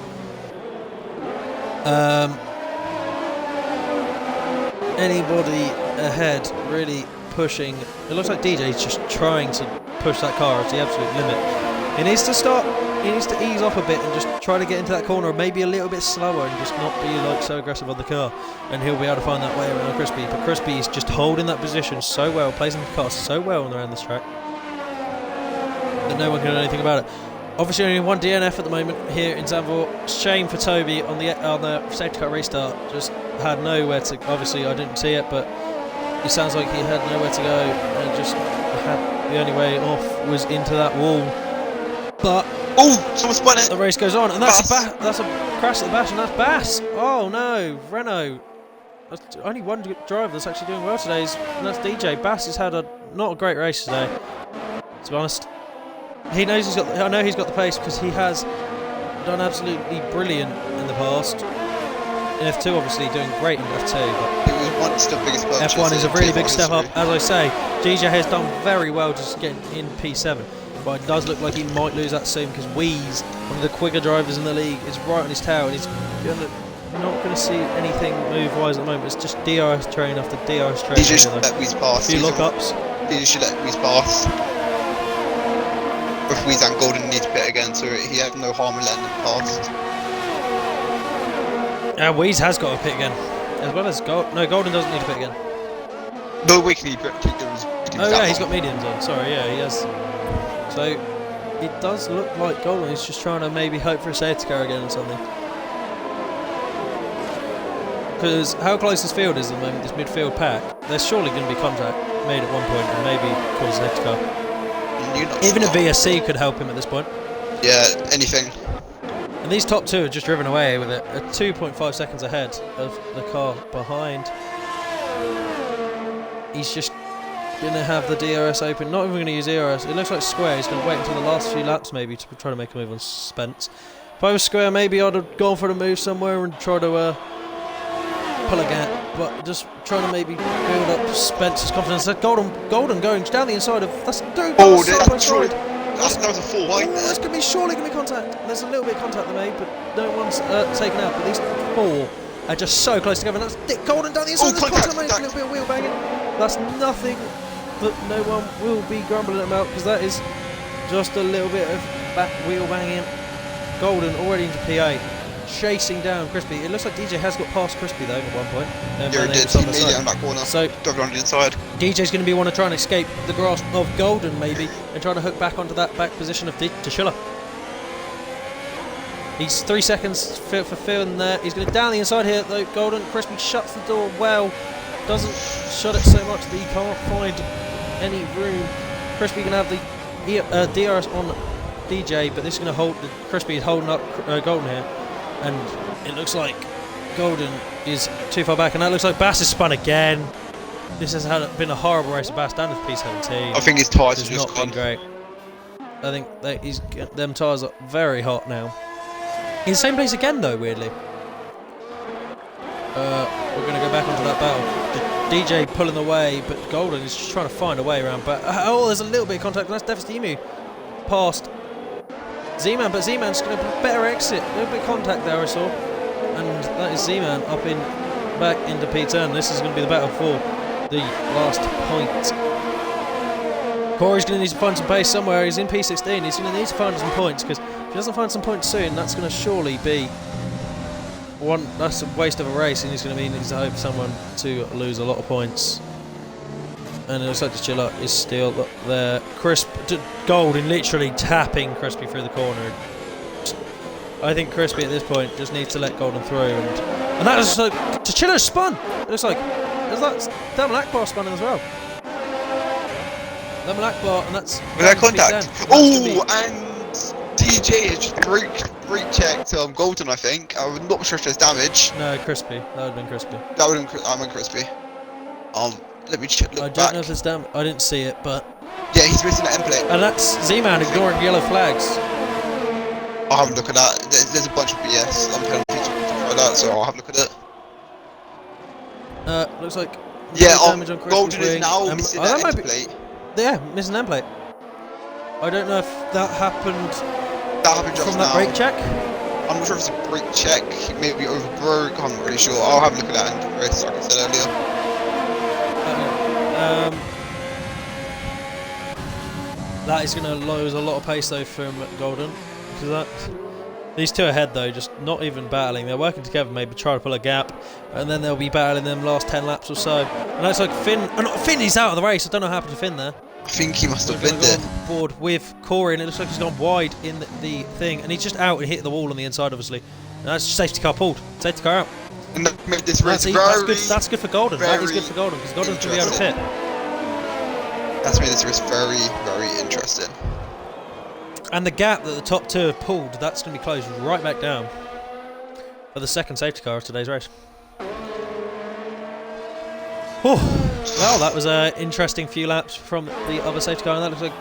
Anybody ahead really pushing? It looks like DJ's just trying to push that car to the absolute limit. He needs to stop. He needs to ease off a bit and just try to get into that corner, maybe a little bit slower, and just not be like so aggressive on the car. And he'll be able to find that way around Crispy. But Crispy is just holding that position so well, placing the car so well around this track that no one can do anything about it. Obviously only one DNF at the moment here in Zandvoort. Shame for Toby on the safety car restart. Just had nowhere to. Obviously I didn't see it, but it sounds like he had nowhere to go and just had the only way off was into that wall. But someone spun it. The race goes on, and that's a crash at the bash, and that's Bass. Oh no, Renault. That's only one driver that's actually doing well today, and that's DJ. Bass has had not a great race today, to be honest. He knows he's got. I know he's got the pace because he has done absolutely brilliant in the past. In F2, obviously doing great in F2, but it was once the biggest F1 is a really big step up. As I say, DJ has done very well just getting in P7. But it does look like he might lose that soon because Weeze, one of the quicker drivers in the league, is right on his tail, and he's not going to see anything move-wise at the moment. It's just DRS train after DRS train. DJ should let Weeze pass. A few lookups. DJ should let Weeze pass. If Weeze and Golden need to pit again, so he had no harm in letting them pass. Weeze has got to pit again, as well as no, Golden doesn't need to pit again. No, we can keep them. Oh yeah, he's got mediums on. Sorry, yeah, he has. So it does look like Golden is just trying to maybe hope for a safety car again or something. Because how close this field is at the moment, this midfield pack, there's surely going to be contact made at one point and maybe cause a safety car. Even a VSC could help him at this point. Yeah, anything. And these top two are just driven away with it at 2.5 seconds ahead of the car behind. He's just going to have the DRS open, not even going to use DRS. It looks like Square, he's going to wait until the last few laps maybe to try to make a move on Spence. If I was Square, maybe I'd have gone for the move somewhere and try to pull a gap, but just trying to maybe build up Spence's confidence. That Golden going down the inside of... That's true. That was a full wide there. There's surely going to be contact. There's a little bit of contact they made, but no one's taken out. But these four are just so close together. And that's Dick Golden down the inside. Contact. A little bit of wheel banging. That's nothing that no one will be grumbling about, because that is just a little bit of back wheel banging. Golden already into P8, chasing down Crispy. It looks like DJ has got past Crispy though at one point. Yeah, he did. He made it on that corner. So drove on the inside. DJ's going to be want to try and escape the grasp of Golden maybe, and try to hook back onto that back position of Tashilla. He's 3 seconds for filling there. He's going to down the inside here though. Golden. Crispy shuts the door well. Doesn't shut it so much that he can't find any room. Crispy going to have the DRS on DJ, but this is going to hold. Crispy is holding up Golden here, and it looks like Golden is too far back, and that looks like Bass is spun again. This has been a horrible race of Bass down with P17. I think his tyres have just just gone. Been great. I think that them tyres are very hot now. In the same place again though, weirdly. We're going to go back onto that battle. The DJ pulling away, but Golden is just trying to find a way around. But there's a little bit of contact. That's Devastemu past Z-Man, but Z-Man's going to better exit. A little bit of contact there I saw, and that is Z-Man up in back into P10. This is going to be the battle for the last point. Corey's going to need to find some pace somewhere. He's in P16. He's going to need to find some points, because if he doesn't find some points soon, that's going to surely be that's a waste of a race, and he's going to need to hope someone to lose a lot of points. And it looks like the Chiller is still up there. Golden literally tapping Crispy through the corner. I think Crispy at this point just needs to let Golden through, and that is like Chiller spun. It looks like that's Damon Akbar spun as well. Damon Akbar, and that's with that contact. Oh, and DJ has just brake checked Golden, I think. I'm not sure if there's damage. No, Crispy. That would have been Crispy. That would have been Crispy. Let me check. I don't know if there's damage. I didn't see it, but yeah, he's missing an end plate. And that's Z-Man ignoring yellow flags. I'll have a look at that. There's a bunch of BS on penalties for that, so I'll have a look at it. Looks like damage on Golden is now missing an end plate. Yeah, missing an end plate. I don't know if that happened. That happened just from that brake check. I'm not sure if it's a brake check. Maybe overbroke. I'm not really sure. I'll have a look at that in the race, like I said earlier. That is going to lose a lot of pace though from Golden, because these two ahead though, just not even battling. They're working together, maybe try to pull a gap, and then they'll be battling them last 10 laps or so. And it's like Finn is out of the race. I don't know what happened to Finn there. I think he must have been there. On board with Corey, and it looks like he's gone wide in the thing, and he's just out and hit the wall on the inside, obviously. And that's safety car pulled. Safety car out. And that made this race that's good for Golden. That is good for Golden, because Golden's going to be able to pit. That's made this race very, very interesting. And the gap that the top two have pulled, that's going to be closed right back down for the second safety car of today's race. Oh, well, that was an interesting few laps from the other safety car, and that looks like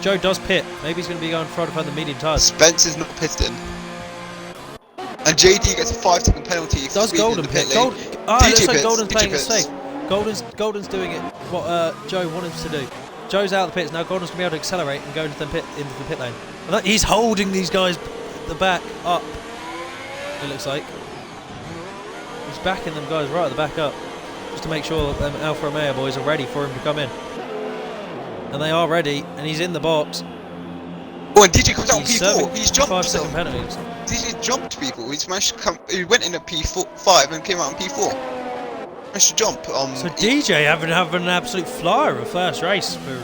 Joe does pit. Maybe he's going to be going try to find the medium tyres. Spencer's not pitting. And JD gets a 5-second penalty. Does Golden pit? It looks like Golden's playing it safe. Golden's doing it what Joe wanted him to do. Joe's out of the pits now. Golden's gonna be able to accelerate and go into the pit lane. And he's holding these guys the back up. It looks like he's backing them guys right at the back up, just to make sure that them Alfa Romeo boys are ready for him to come in. And they are ready, and he's in the box. Oh, and DJ comes out on P4. He's jumped 5-second penalties. DJ jumped people. He's managed to come. He went in at P5 and came out on P4. Managed to jump. So DJ having an absolute flyer of first race for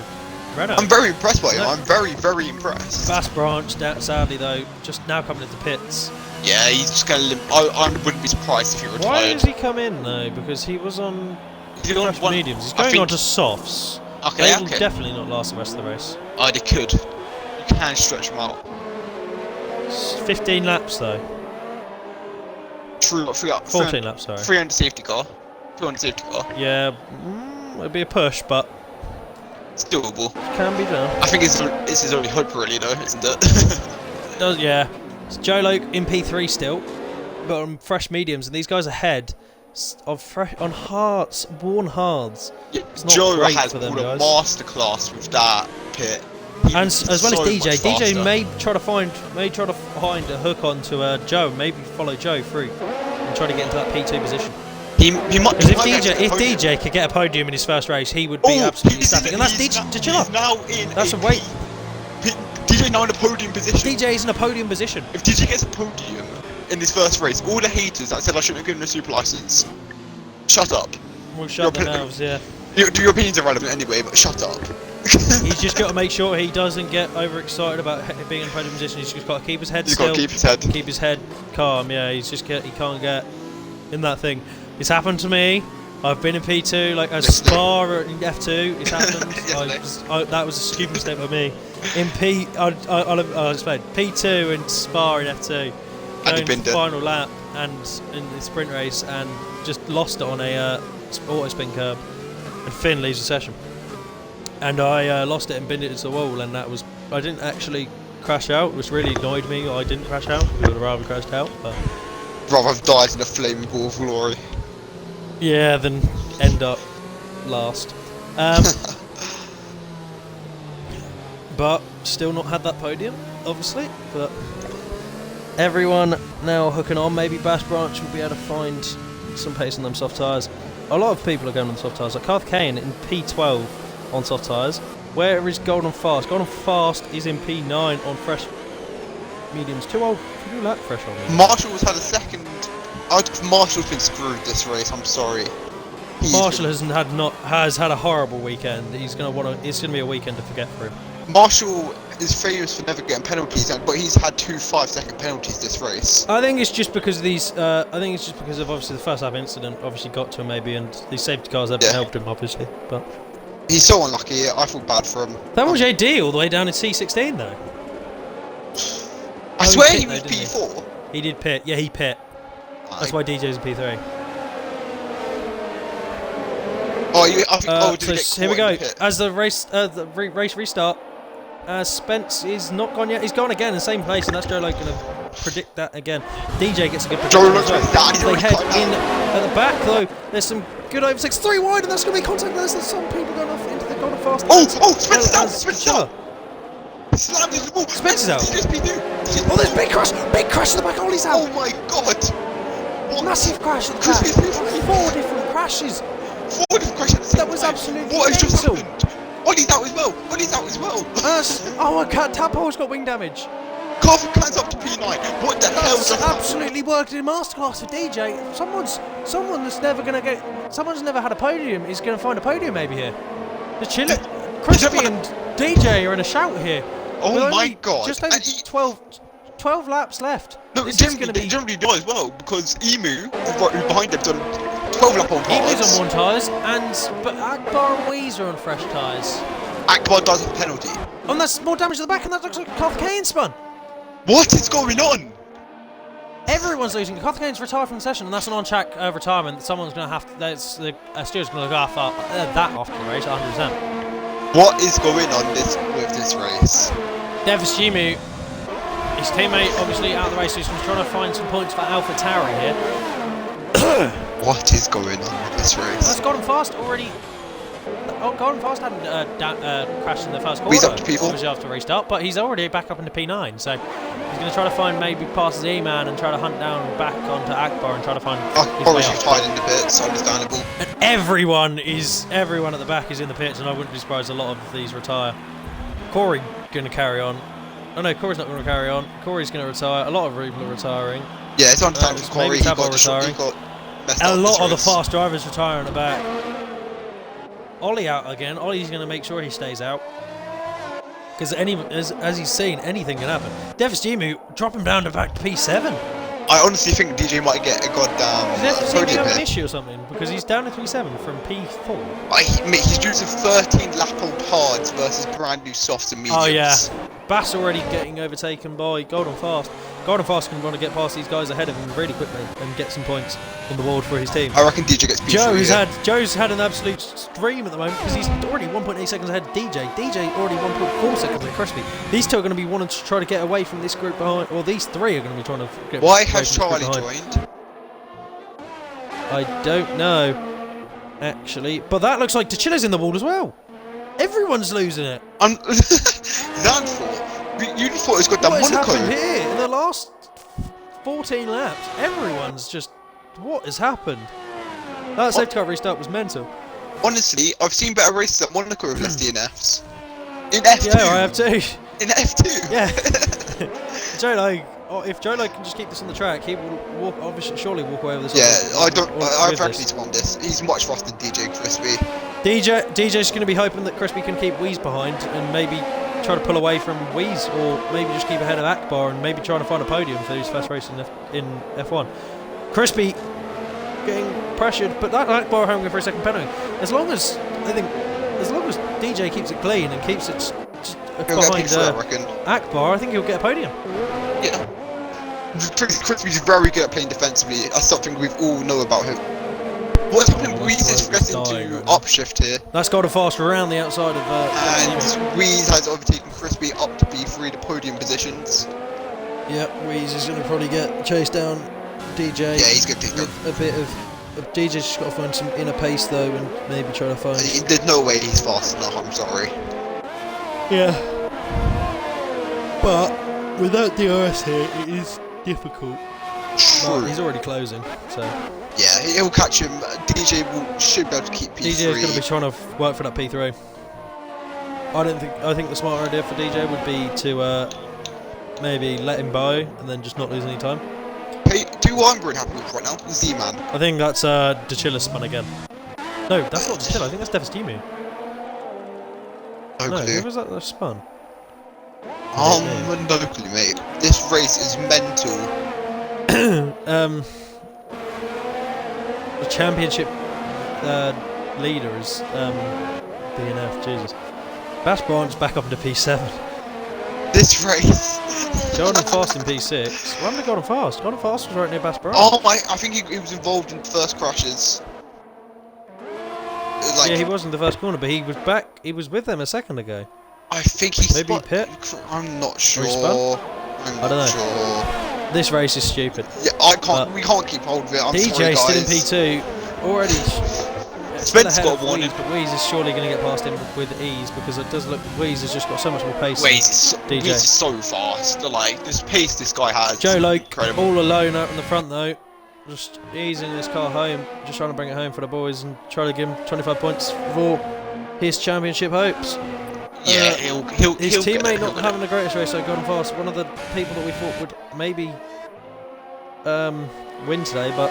Renault. I'm very impressed by him. No. I'm very, very impressed. Bass Branch, sadly though, just now coming into pits. Yeah, he's just going to. I wouldn't be surprised if he retired. Why does he come in though? Because he was on fresh mediums. He's going on to softs. Okay, they will definitely not last the rest of the race. Oh, they could. You can stretch them out. It's 15 laps though. True. 14 laps, sorry. 300 safety car. 200 safety car. Yeah, it'd be a push, but it's doable. Can be done. I think this is only hope really though, isn't it? Yeah. It's Joe Loke in P3 still, but on fresh mediums, and these guys ahead on hards, worn hards. Yeah, it's not Joe great has for them, pulled a guys. masterclass with that pit. And as well as DJ. DJ may try to find a hook onto Joe, maybe follow Joe through and try to get into that P2 position. He might. If DJ could get a podium in his first race, he would be absolutely ecstatic. And that's DJ. He's now in. That's a weight. DJ now in a podium position. DJ is in a podium position. If DJ gets a podium in his first race, all the haters that said I shouldn't have given him a super license, shut up. We'll shut their mouths, yeah. Your opinion's irrelevant anyway, but shut up. He's just got to make sure he doesn't get overexcited about being in a podium position. He's just got to keep his head still. He's got to keep his head. Keep his head calm, yeah. He can't get in that thing. It's happened to me. I've been in P2, like a Spa in F2. It's happened. That was a stupid mistake by me. In I'll explain. P2 and Spa in F2. Going for the final lap and in the sprint race and just lost it on a auto spin curb. And Finn leaves the session. And I lost it and binned it into the wall, and that was. I didn't actually crash out, which really annoyed me. I didn't crash out. I would have rather crashed out. But rather have died in a flaming ball of glory. Yeah, then end up last. But still not had that podium, obviously. But everyone now hooking on. Maybe Bass Branch will be able to find some pace on them soft tyres. A lot of people are going on soft tyres. Like Carth Kane in P12 on soft tyres. Where is Golden Fast? Golden Fast is in P9 on fresh mediums. Too lap fresh on mediums. Marshall's had a second. Marshall's been screwed this race. I'm sorry. Marshall has had a horrible weekend. It's gonna be a weekend to forget for him. Marshall is famous for never getting penalties, but he's had 2 5-second penalties this race. I think it's just because of these. I think it's just because of obviously the first lap incident. Obviously got to him maybe, and these safety cars haven't helped him obviously. But he's so unlucky. I feel bad for him. That was JD all the way down in C16 though. I swear he was P4. He did pit. Yeah, he pit. That's why DJ's in P3. So here we go. As the race restart, Spence is not gone yet. He's gone again in the same place, and that's Joe Loke going to predict that again. DJ gets a good prediction. They head in at the back though. There's some good overtakes. 3 wide, and that's going to be contact. There's some people going off into the Golden Fast. Spence out! Spence out! Spence is out. Oh, there's big crash! Big crash in the back. Ollie's out. Oh my god! Massive crash at the back. 4 different crashes. 4 different crashes. That was absolutely what has just happened? Ollie's out as well. Ollie's out as well. Oh, I can't. Tadpole's got wing damage. Carver cans up to P9. What the hell just happened? Absolutely worked in masterclass for DJ. Someone that's never gonna get. Someone's never had a podium is gonna find a podium maybe here. The Chiller, Crispy and DJ are in a shout here. Oh my god! Just over 12 laps left. No, generally do as well because Emu, who's behind them, done 12 lap on tyres. Emu's on 1 tyres, but Akbar and Weeze are on fresh tyres. Akbar does have a penalty. And that's more damage to the back, and that looks like Carth Kane spun. What is going on? Everyone's losing. Carth Kane's retired from the session, and that's an on-track retirement. Someone's going to have to. The steward's going to look after that after the race, 100%. What is going on with this race? Devis Emu. His teammate obviously out of the race, so he's trying to find some points for Alpha Tauri here. What is going on with this race? That's Golden Fast already. Golden Fast hadn't crashed in the first quarter. He's up to P4. Obviously after restart, but he's already back up into P9, so he's going to try to find maybe past Z-Man and try to hunt down back onto Akbar and try to find. Akbar is tied in the pits, understandable. And everyone at the back is in the pits, and I wouldn't be surprised a lot of these retire. Corey going to carry on. Oh no, Corey's not going to carry on. Corey's going to retire. A lot of people are retiring. Yeah, it's understandable for Corey. He got messed up. A lot of the fast drivers retiring at the back. Ollie out again. Ollie's going to make sure he stays out. Because as he's seen, anything can happen. Devis Gimu, drop him down to back to P7. I honestly think DJ might get a goddamn Does he have an here. issue or something? Because he's down to P7 from P4. Mate, he's using 13 lap-old hards versus brand new softs and mediums. Oh yeah, Bass already getting overtaken by Golden Fast. Golden Fast can want to get past these guys ahead of him really quickly and get some points on the board for his team. I reckon DJ gets P3. Joe's had an absolute stream at the moment because he's already 1.8 seconds ahead of DJ. DJ already 1.4 seconds ahead of Crispy. These two are going to be wanting to try to get away from this group behind, or these three are going to be trying to get Why away has from this Charlie group behind. joined? I don't know, actually. But that looks like Tachilla's in the wall as well. Everyone's losing it. Zanthor, you thought it's got that What has Monaco. happened here in the last 14 laps? Everyone's just... What has happened? That safety car restart was mental. Honestly, I've seen better races at Monaco with less DNFs. In F2. Yeah, I have too. In F2. Yeah. If Jolo can just keep this on the track, he will surely walk away with this. Yeah, I've actually told him this. He's much faster than DJ Crispy. DJ's going to be hoping that Crispy can keep Wheeze behind and maybe try to pull away from Wheeze, or maybe just keep ahead of Akbar and maybe trying to find a podium for his first race in F1. Crispy getting pressured, but that Akbar having for a second penalty. As long as DJ keeps it clean and keeps it behind Akbar, I think he'll get a podium. Yeah. Crispy's very good at playing defensively. That's something we all know about him. What's happening? Wheeze is progressing to upshift here. That's got a fast around the outside of. And Wheeze has overtaken Crispy up to B3, the podium positions. Yep, Wheeze is going to probably get chased down. DJ. Yeah, he's going to take a bit of. DJ's just got to find some inner pace though, and maybe try to find. There's no way he's fast enough. I'm sorry. Yeah. But without DRS here, it is difficult. True. But he's already closing, so. Yeah, he'll catch him. DJ should be able to keep P3. DJ is going to be trying to work for that P3. I think the smart idea for DJ would be to maybe let him by and then just not lose any time. Hey, do what I'm really happy with right now. Z-Man. I think that's Dachilla spun again. No, that's not Dachilla. I think that's Devis Gimu. No clue. clue. Who was that spun? No clue, mate. This race is mental. The championship leader is BNF. Jesus. Bass Branch back up into P7. This race. Golden Fast in P6. What happened to Golden Fast? Golden Fast was right near Bass Branch. Oh my! I think he was involved in the first crashes. Like, yeah, he was in the first corner, but he was back. He was with them a second ago. I think he maybe pit. I'm not sure. I don't know. Sure. This race is stupid. Yeah, we can't keep hold of it. I'm DJ sorry, still in P2 already. Spencer's got one, but Wheeze is surely going to get past him with ease because it does look. Wheeze has just got so much more pace. Wheeze is so fast. Like this pace this guy has. Joe Loke all alone out in the front though, just easing this car home, just trying to bring it home for the boys and try to give him 25 points for his championship hopes. Yeah, his teammate not having the greatest race, so Golden Fast, one of the people that we thought would maybe win today, but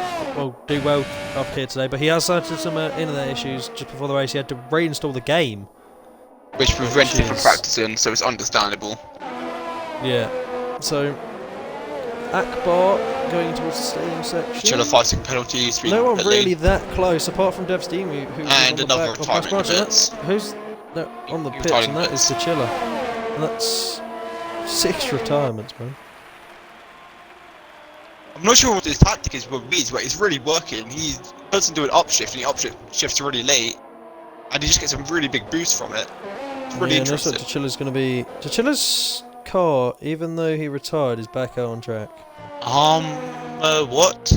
do well up here today. But he has had some internet issues just before the race. He had to reinstall the game, which prevented him from practicing, so it's understandable. Yeah. So Akbar going towards the stadium section. Should have 5-second penalties. No one really that close, apart from Devis Gimu, who's and another retirement events. Who's on the pitch, and that is Dachilla. And that's 6 retirements, man. I'm not sure what his tactic is with Wheeze, but it's really working. He doesn't do an upshift, and he upshifts really late, and he just gets a really big boost from it. It's really interesting. Looks like Dachilla's going to be... Dachilla's car, even though he retired, is back out on track. What?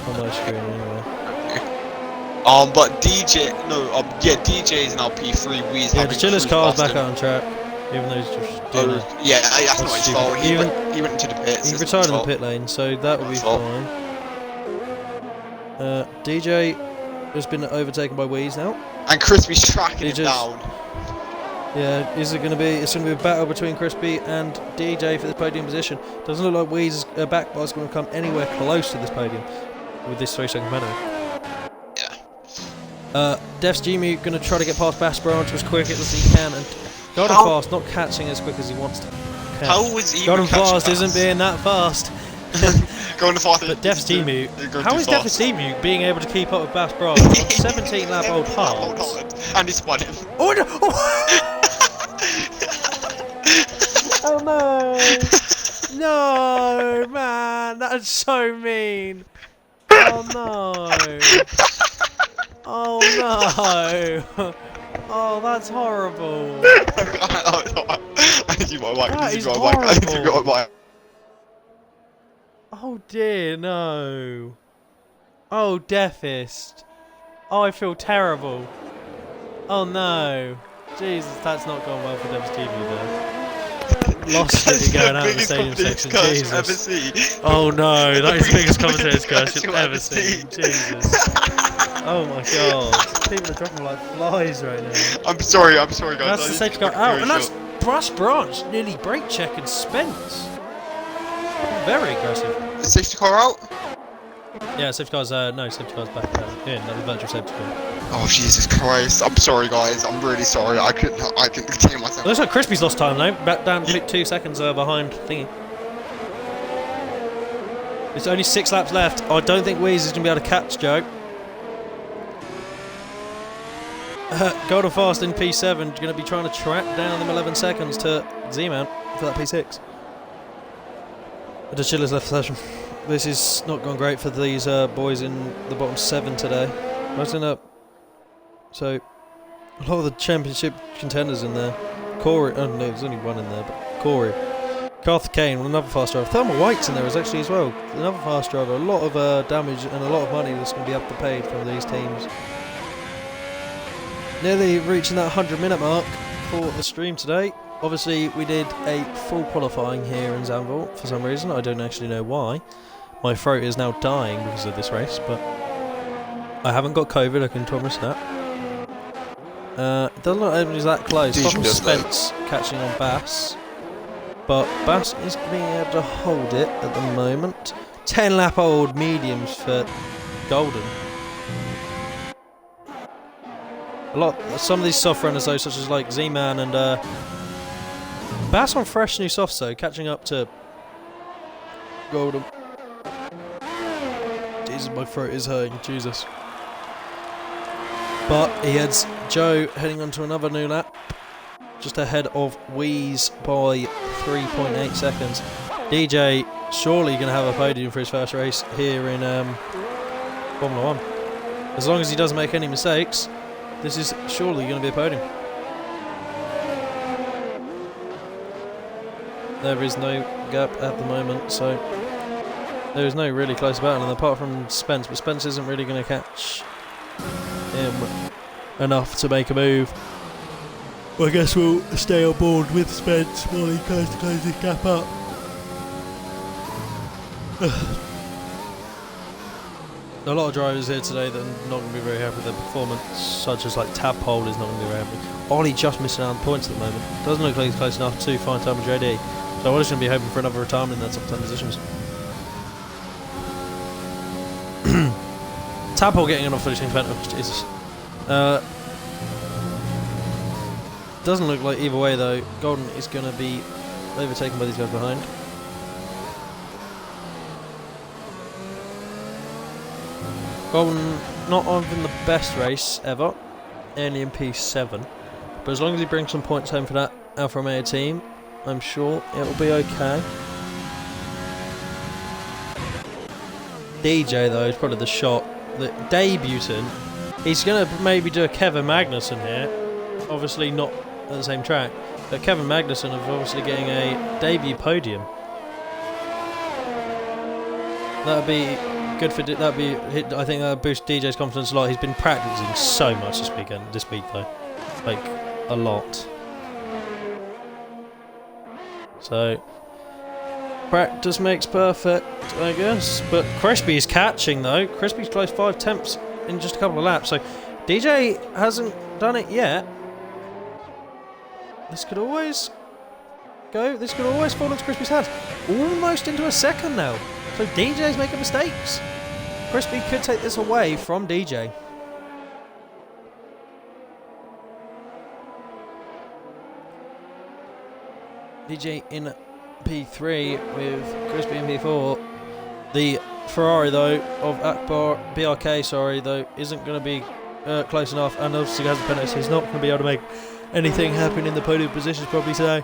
On my screen, anyway. But DJ is now P3. Wheeze. Yeah, Dachilla's car's back out on track, even though he's just doing yeah, that's not his fault. He went into the pits. He retired in the pit lane, so that will be fine. DJ has been overtaken by Wheeze now. And Crispy's tracking it down. Yeah, it's going to be a battle between Crispy and DJ for this podium position. Doesn't look like Wheeze's back bar's going to come anywhere close to this podium with this 3-second penalty. Yeah. Devis Gimu going to try to get past Bass Branch as quick as he can, and Golden Fast not catching as quick as he wants to. How was he? Golden Fast isn't being that fast. Golden Fast. But Def's Emu, how is Def's Emu being able to keep up with Bass Brod on 17 lap old hards? And he spun him. Oh no! Oh no! No, man, that's so mean. Oh no! Oh no! Oh, that's horrible. I need you my mic. That I need is you my mic. I need you horrible. my mic. Oh dear, no. Oh, Defist. Oh, I feel terrible. Oh no. Jesus, that's not gone well for Def's TV there. Lost it going out of the stadium section. Jesus. Oh no, that is the biggest commentator's curse you'll ever see. Jesus. Oh my god. People are dropping like flies right now. I'm sorry guys. That's the safety car out. And that's Brass Branch nearly brake check and Spence. Very aggressive. Is safety car out? Yeah, safety car's no, safety car's back in. Another virtual safety car. Oh Jesus Christ! I'm sorry, guys. I'm really sorry. I couldn't contain myself. Looks like Crispy's lost time though. Back down 2 seconds behind thingy. There's only 6 laps left. I don't think Wheeze is gonna be able to catch Joe. Golden Fast in P7 going to be trying to track down them 11 seconds to Z-Man for that P6. The Chillers left the session. This is not gone great for these boys in the bottom 7 today. Mostly up. So, a lot of the championship contenders in there. Corey, oh no, there's only one in there, but Corey. Carth Kane, another fast driver. Thermal White's in there actually as well. Another fast driver. A lot of damage and a lot of money that's going to be up to paid from these teams. Nearly reaching that 100-minute mark for the stream today. Obviously, we did a full qualifying here in Zandvoort for some reason. I don't actually know why. My throat is now dying because of this race, but I haven't got COVID, I can promise that. It doesn't look like everybody's that close. Apart from Spence catching on Bass. But Bass is being able to hold it at the moment. 10-lap old mediums for Golden. Some of these soft runners though, such as like Z-Man and Bass on fresh new softs though, catching up to Golden. Jesus, my throat is hurting, Jesus. But he heads Joe heading onto another new lap, just ahead of Wheeze by 3.8 seconds. DJ surely going to have a podium for his first race here in Formula 1. As long as he doesn't make any mistakes. This is surely going to be a podium. There is no gap at the moment, so there is no really close battle, and apart from Spence, but Spence isn't really going to catch him enough to make a move. Well, I guess we'll stay on board with Spence while he tries to close his gap up. A lot of drivers here today that are not going to be very happy with their performance, such as like Tadpole is not going to be very happy. Ollie just missing out on points at the moment. Doesn't look like he's close enough to find time with JD. So Ollie's going to be hoping for another retirement in their top 10 positions. Tadpole getting an off-finishing penalty. Jesus. Doesn't look like either way though. Golden is going to be overtaken by these guys behind. Golden not having the best race ever, only in P7, but as long as he brings some points home for that Alfa Romeo team, I'm sure it will be okay. DJ though is probably the shot, the debutant. He's going to maybe do a Kevin Magnussen here, obviously not at the same track, but Kevin Magnussen is obviously getting a debut podium. That would be good for I think that would boost DJ's confidence a lot. He's been practicing so much this week though, like a lot. So practice makes perfect, I guess. But Crispy's catching though. Crispy's close 5 tenths in just a couple of laps. So DJ hasn't done it yet. This could always go. This could always fall into Crispy's hands. Almost into a second now. So DJ's making mistakes. Crispy could take this away from DJ. DJ in P3 with Crispy in P4. The Ferrari though of Akbar BRK, sorry, though isn't going to be close enough, and obviously has the penalty, so he's not going to be able to make anything happen in the podium positions probably today,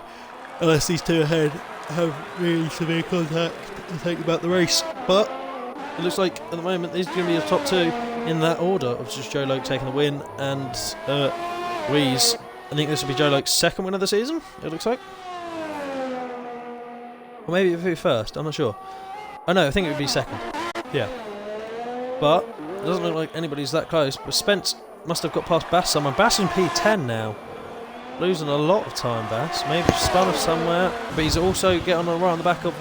unless these two ahead have really severe contact and take about the race. But it looks like at the moment these are going to be the top two in that order of just Joe Loke taking the win and Wheeze. I think this will be Joe Loke's second win of the season, it looks like. Or maybe it would be first, I'm not sure. Oh no, I think it would be second. Yeah. But it doesn't look like anybody's that close. But Spence must have got past Bass somewhere. Bass in P10 now. Losing a lot of time, Bass. Maybe spun off somewhere. But he's also getting right on the back of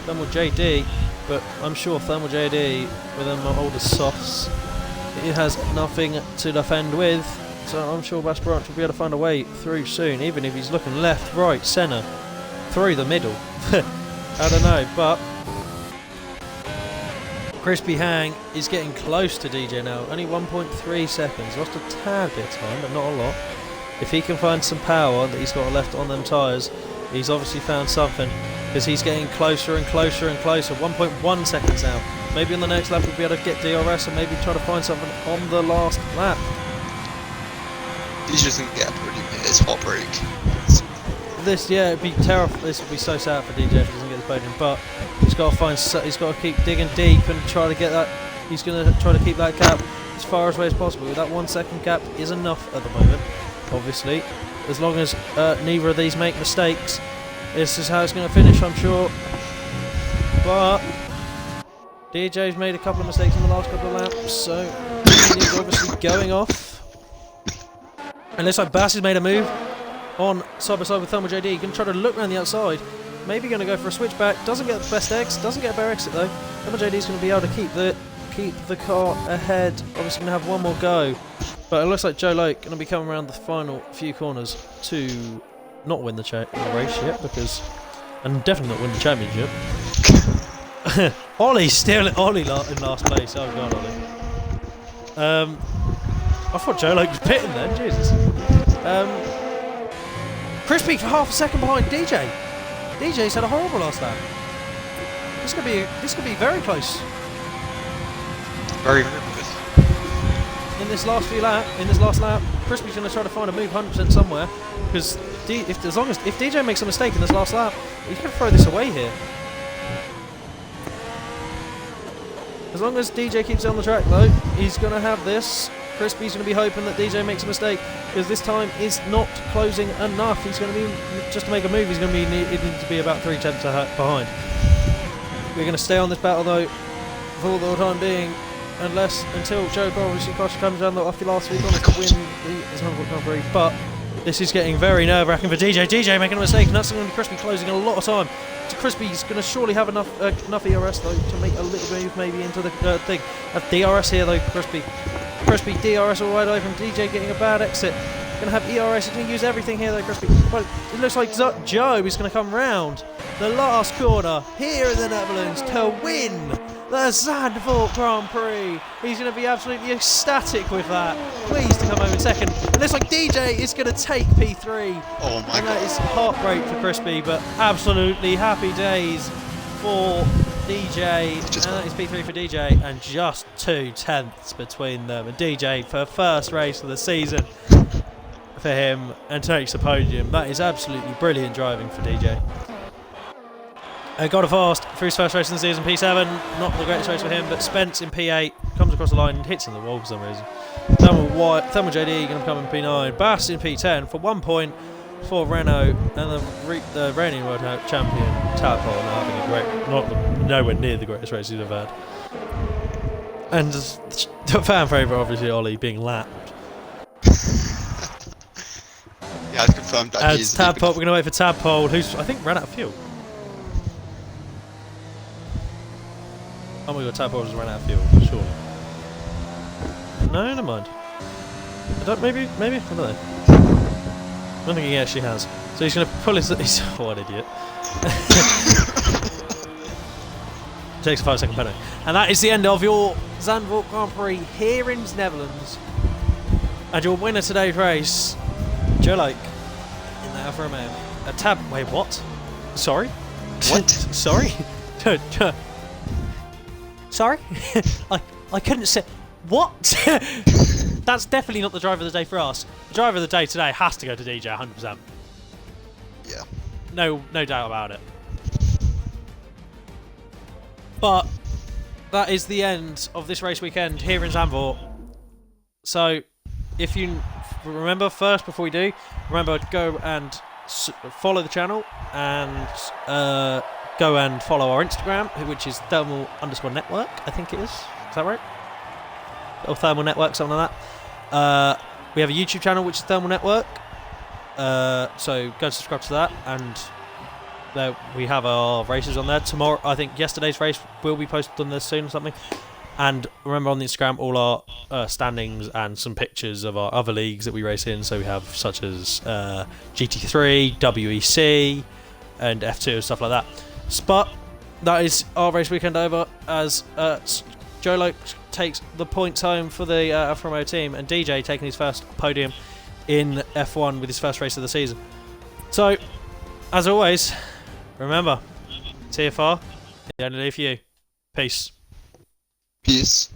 Thermal JD. But I'm sure Thermal JD, with them older softs, it has nothing to defend with. So I'm sure Bass Branch will be able to find a way through soon. Even if he's looking left, right, centre, through the middle. I don't know, but Crispy Hang is getting close to DJ now. Only 1.3 seconds. Lost a tad bit of time, but not a lot. If he can find some power that he's got left on them tyres, he's obviously found something, because he's getting closer and closer and closer. 1.1 seconds now. Maybe on the next lap we'll be able to get DRS and maybe try to find something on the last lap. He just doesn't get a podium here. It's hot break. This, yeah, it'd be terrible. This would be so sad for DJ if he doesn't get the podium. But he's got to find. He's got to keep digging deep and try to get that. He's going to try to keep that gap as far away as possible. That 1 second gap is enough at the moment. Obviously, as long as neither of these make mistakes, this is how it's going to finish, I'm sure. But DJ's made a couple of mistakes in the last couple of laps, so he's obviously going off. And looks like Bass has made a move on side by side with Thermal JD. He's going to try to look around the outside. Maybe going to go for a switchback. Doesn't get the best eggs. Doesn't get a better exit though. Thermal JD is going to be able to keep the car ahead. Obviously going to have one more go. But it looks like Joe Loke going to be coming around the final few corners to not win the race yet, and definitely not win the championship. Ollie still in last place. Oh god, Ollie. I thought Joe Loke was pitting then. Jesus. Crispy for half a second behind DJ. DJ's had a horrible last lap. This could be very close. Very close. In this last lap, Crispy's going to try to find a move 100% somewhere, because if DJ makes a mistake in this last lap, he's going to throw this away here. As long as DJ keeps it on the track though, he's going to have this. Crispy's going to be hoping that DJ makes a mistake, because this time is not closing enough. He's going to be, just to make a move, he's going to be needing to be about 3 tenths behind. We're going to stay on this battle though for the time being, until Joe obviously comes down after last week on to win the Zandvoort Grand Prix. But this is getting very nerve-wracking for DJ. DJ making a mistake, and that's going to be Crispy closing a lot of time. So Crispy's going to surely have enough ERS though to make a little move maybe into the thing. Have DRS here though, Crispy DRS all right away from DJ, getting a bad exit. Going to have ERS, he's going to use everything here though, Crispy. But it looks like Joe is going to come round the last corner here in the Netherlands to win the Zandvoort Grand Prix. He's going to be absolutely ecstatic with that. Pleased to come home in second. And it looks like DJ is going to take P3. Oh my god. That is heartbreak for Crispy, but absolutely happy days for DJ. And that is P3 for DJ, and just 2 tenths between them. And DJ for the first race of the season for him, and takes the podium. That is absolutely brilliant driving for DJ. Got a fast for his first race in the season, P7. Not the greatest race for him, but Spence in P8 comes across the line and hits in the wall for some reason. Thermal JD going to come in P9. Bass in P10 for 1 point for Renault, and the reigning world champion Tadpole now having a great, nowhere near the greatest race he's ever had. And the fan favourite, obviously, Ollie being lapped. Yeah, I've confirmed that. As Tadpole, we're going to wait for Tadpole, who's I think ran out of fuel. Oh my god, Tadpole just ran out of fuel, sure. No, never mind. Maybe, I don't know. I don't think he actually has. So he's going to pull his... what an idiot. Takes a 5 second penalty. And that is the end of your Zandvoort Grand Prix here in the Netherlands. And your winner today's race, Joe Loke, in the Alfa Romeo. Wait, what? Sorry? What? Sorry? Sorry? I couldn't say... What? That's definitely not the driver of the day for us. The driver of the day today has to go to DJ, 100%. Yeah. No doubt about it. But that is the end of this race weekend here in Zandvoort. So, if you remember first, before we do, remember go and follow the channel and go and follow our Instagram, which is thermal_network, I think it is. Is that right? Or Thermal Network, something like that. We have a YouTube channel, which is Thermal Network. So go subscribe to that, and there we have our races on there. Tomorrow, I think yesterday's race will be posted on there soon or something. And remember on the Instagram all our standings and some pictures of our other leagues that we race in. So we have such as GT3, WEC, and F2 and stuff like that. But that is our race weekend over as Jolo takes the points home for the Alfa Romeo team, and DJ taking his first podium in F1 with his first race of the season. So, as always, remember, TFR, the only leave for you. Peace. Peace.